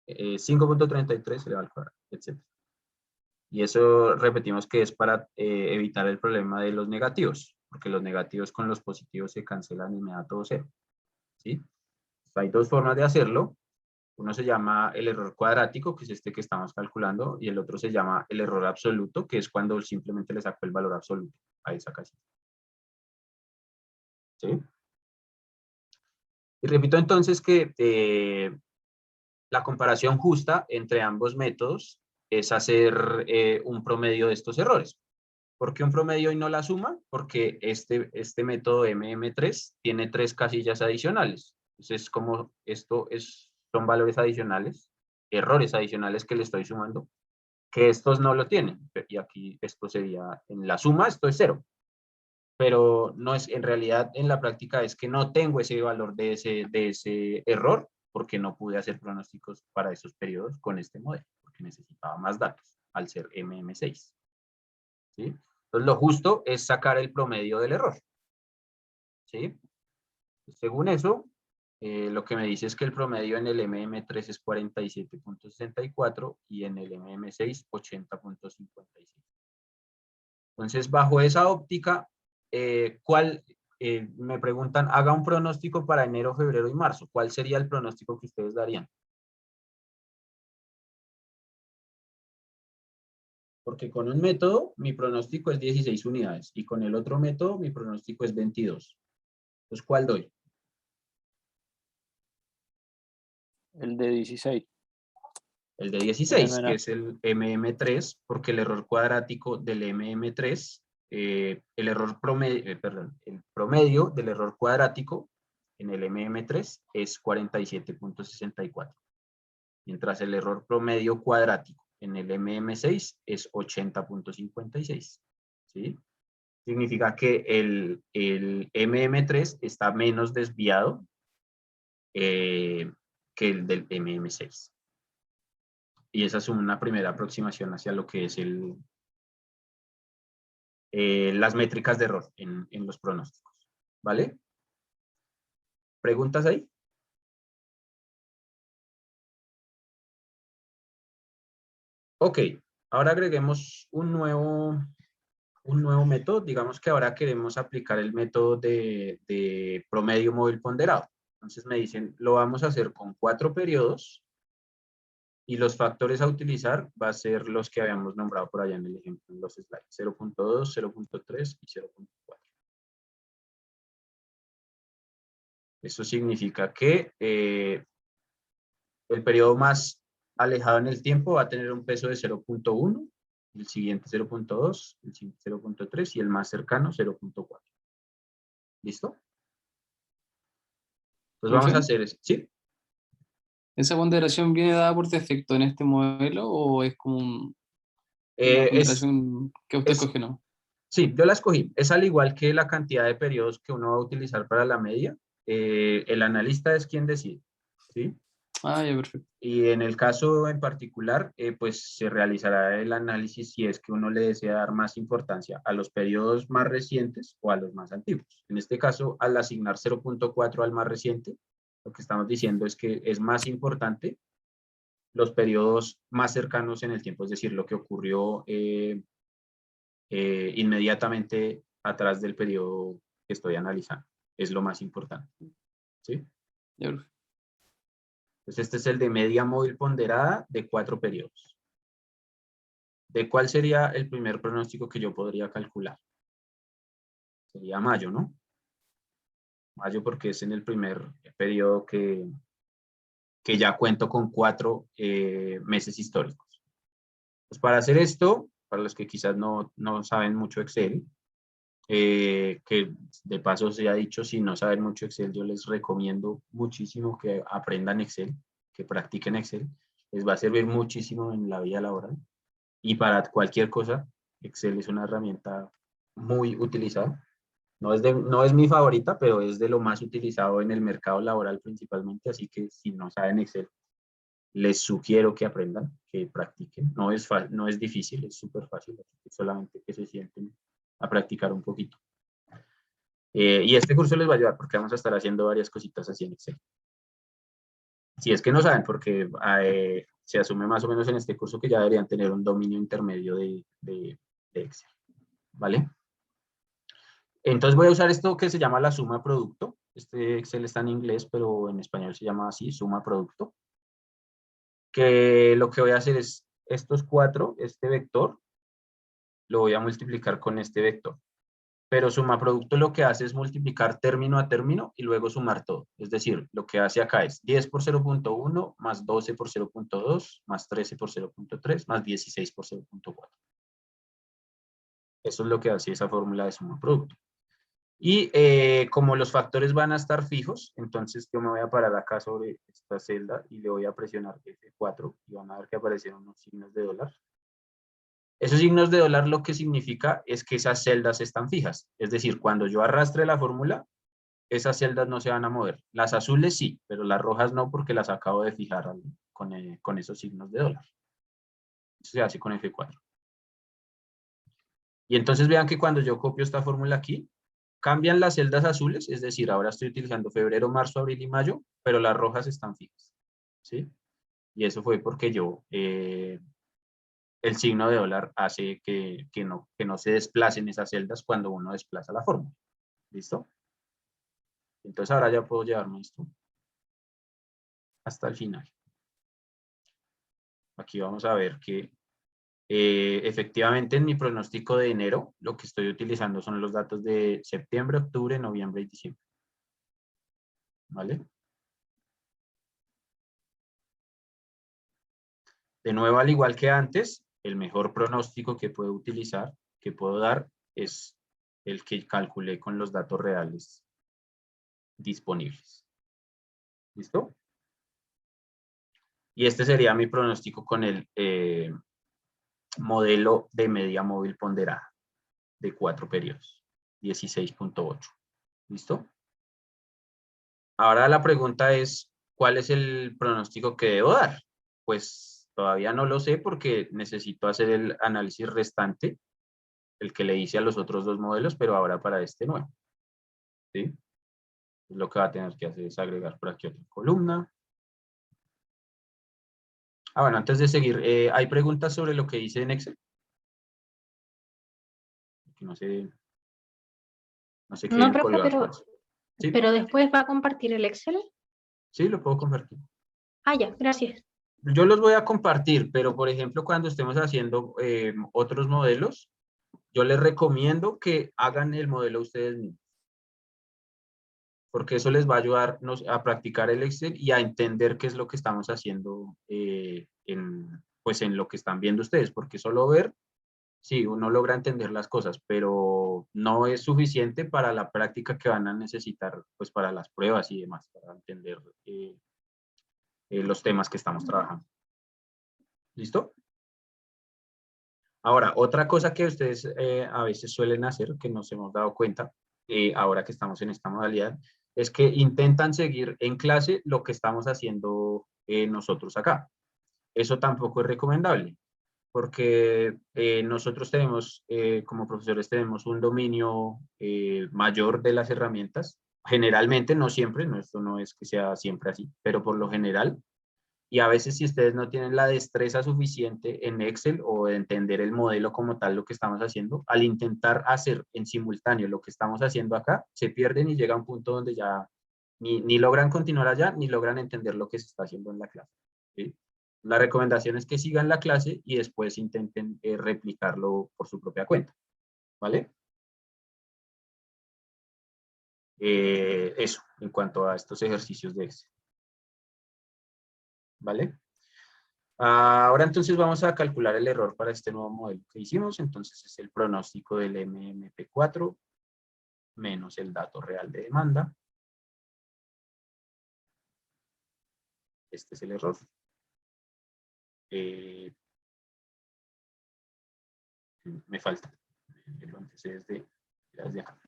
5.33 elevado al cuadrado, etc. Y eso repetimos que es para evitar el problema de los negativos, porque los negativos con los positivos se cancelan y me da todo cero. ¿Sí? Hay dos formas de hacerlo. Uno se llama el error cuadrático, que es este que estamos calculando, y el otro se llama el error absoluto, que es cuando simplemente le saco el valor absoluto a esa casilla. ¿Sí? Y repito entonces que la comparación justa entre ambos métodos es hacer un promedio de estos errores. ¿Por qué un promedio y no la suma? Porque este método MM3 tiene 3 casillas adicionales. Entonces, como son valores adicionales, errores adicionales que le estoy sumando, que estos no lo tienen. Y aquí esto sería, en la suma, esto es 0. Pero no es, en realidad, en la práctica es que no tengo ese valor de ese error, porque no pude hacer pronósticos para esos periodos con este modelo, porque necesitaba más datos al ser MM6. ¿Sí? Entonces, lo justo es sacar el promedio del error. ¿Sí? Según eso, lo que me dice es que el promedio en el MM3 es 47.64 y en el MM6 80.56. Entonces, bajo esa óptica, me preguntan, haga un pronóstico para enero, febrero y marzo. ¿Cuál sería el pronóstico que ustedes darían? Porque con un método, mi pronóstico es 16 unidades y con el otro método, mi pronóstico es 22. Entonces, ¿cuál doy? El de 16. El de 16, que es el MM3, porque el error cuadrático del MM3, el promedio del error cuadrático en el MM3 es 47.64, mientras el error promedio cuadrático en el MM6 es 80.56. ¿Sí? Significa que el MM3 está menos desviado que el del MM6. Y esa es una primera aproximación hacia lo que es las métricas de error en los pronósticos. ¿Vale? ¿Preguntas ahí? Ok, ahora agreguemos un nuevo método. Digamos que ahora queremos aplicar el método de promedio móvil ponderado. Entonces me dicen, lo vamos a hacer con 4 periodos. Y los factores a utilizar va a ser los que habíamos nombrado por allá en el ejemplo, en los slides, 0.2, 0.3 y 0.4. Eso significa que el periodo más alejado en el tiempo va a tener un peso de 0.1, el siguiente 0.2, el siguiente 0.3 y el más cercano 0.4. ¿Listo? Entonces vamos a hacer eso. ¿Sí? ¿Esa ponderación viene dada por defecto en este modelo o es como una ponderación que usted escoge, no? Sí, yo la escogí. Es al igual que la cantidad de periodos que uno va a utilizar para la media. El analista es quien decide. ¿Sí? Ah, ya, perfecto. Y en el caso en particular, pues se realizará el análisis si es que uno le desea dar más importancia a los periodos más recientes o a los más antiguos. En este caso, al asignar 0.4 al más reciente, lo que estamos diciendo es que es más importante los periodos más cercanos en el tiempo, es decir, lo que ocurrió inmediatamente atrás del periodo que estoy analizando. Es lo más importante. ¿Sí? Ya, Entonces, este es el de media móvil ponderada de 4 periodos. ¿De cuál sería el primer pronóstico que yo podría calcular? Sería mayo, ¿no? Mayo porque es en el primer periodo que ya cuento con 4 meses históricos. Pues para hacer esto, para los que quizás no saben mucho Excel, que de paso se ha dicho, si no saben mucho Excel, yo les recomiendo muchísimo que aprendan Excel, que practiquen Excel. Les va a servir muchísimo en la vida laboral. Y para cualquier cosa, Excel es una herramienta muy utilizada. No es mi favorita, pero es de lo más utilizado en el mercado laboral principalmente. Así que si no saben Excel, les sugiero que aprendan, que practiquen. No es difícil, es súper fácil. Solamente que se sienten a practicar un poquito. Y este curso les va a ayudar porque vamos a estar haciendo varias cositas así en Excel. Si es que no saben, porque se asume más o menos en este curso que ya deberían tener un dominio intermedio de Excel. ¿Vale? Entonces voy a usar esto que se llama la suma producto. Este Excel está en inglés, pero en español se llama así, suma producto. Que lo que voy a hacer es estos 4, este vector, lo voy a multiplicar con este vector. Pero suma producto lo que hace es multiplicar término a término y luego sumar todo. Es decir, lo que hace acá es 10 por 0.1 más 12 por 0.2 más 13 por 0.3 más 16 por 0.4. Eso es lo que hace esa fórmula de suma producto. Y como los factores van a estar fijos, entonces yo me voy a parar acá sobre esta celda y le voy a presionar F4 y van a ver que aparecen unos signos de dólar. Esos signos de dólar lo que significa es que esas celdas están fijas. Es decir, cuando yo arrastre la fórmula, esas celdas no se van a mover. Las azules sí, pero las rojas no porque las acabo de fijar con esos signos de dólar. Eso se hace con F4. Y entonces vean que cuando yo copio esta fórmula aquí, cambian las celdas azules, es decir, ahora estoy utilizando febrero, marzo, abril y mayo, pero las rojas están fijas. ¿Sí? Y eso fue porque yo, el signo de dólar hace que no se desplacen esas celdas cuando uno desplaza la fórmula. ¿Listo? Entonces ahora ya puedo llevarme esto hasta el final. Aquí vamos a ver que efectivamente en mi pronóstico de enero lo que estoy utilizando son los datos de septiembre, octubre, noviembre y diciembre. ¿Vale? De nuevo, al igual que antes, el mejor pronóstico que puedo dar, es el que calculé con los datos reales disponibles. ¿Listo? Y este sería mi pronóstico con el modelo de media móvil ponderada de 4 periodos, 16.8. ¿Listo? Ahora la pregunta es, ¿cuál es el pronóstico que debo dar? Pues todavía no lo sé porque necesito hacer el análisis restante, el que le hice a los otros 2 modelos, pero ahora para este nuevo. ¿Sí? Lo que va a tener que hacer es agregar por aquí otra columna. Bueno, antes de seguir, ¿hay preguntas sobre lo que hice en Excel? No sé No, queden profe, colgados. ¿Sí? pero después va a compartir el Excel. Sí, lo puedo compartir. Ah, ya, gracias. Yo los voy a compartir, pero por ejemplo, cuando estemos haciendo otros modelos, yo les recomiendo que hagan el modelo ustedes mismos. Porque eso les va a ayudar a practicar el Excel y a entender qué es lo que estamos haciendo pues en lo que están viendo ustedes. Porque solo ver, sí, uno logra entender las cosas, pero no es suficiente para la práctica que van a necesitar, pues para las pruebas y demás, para entender los temas que estamos trabajando. ¿Listo? Ahora, otra cosa que ustedes a veces suelen hacer, que nos hemos dado cuenta, ahora que estamos en esta modalidad, es que intentan seguir en clase lo que estamos haciendo nosotros acá. Eso tampoco es recomendable, porque nosotros tenemos, como profesores, tenemos un dominio mayor de las herramientas. Generalmente, no siempre, esto no es que sea siempre así, pero por lo general. Y a veces si ustedes no tienen la destreza suficiente en Excel o de entender el modelo como tal lo que estamos haciendo, al intentar hacer en simultáneo lo que estamos haciendo acá, se pierden y llega a un punto donde ya ni logran continuar allá, ni logran entender lo que se está haciendo en la clase. ¿Sí? La recomendación es que sigan la clase y después intenten replicarlo por su propia cuenta. ¿Vale? Eso, en cuanto a estos ejercicios de Excel. ¿Vale? Ahora entonces vamos a calcular el error para este nuevo modelo que hicimos. Entonces es el pronóstico del MMP4 menos el dato real de demanda. Este es el error. Me falta el antecedente de acá.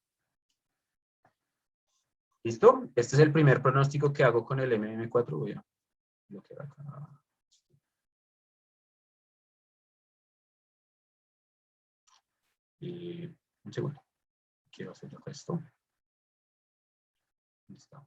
¿Listo? Este es el primer pronóstico que hago con el MM4. Voy a bloquear acá. Un segundo. Quiero hacer el resto. Listo.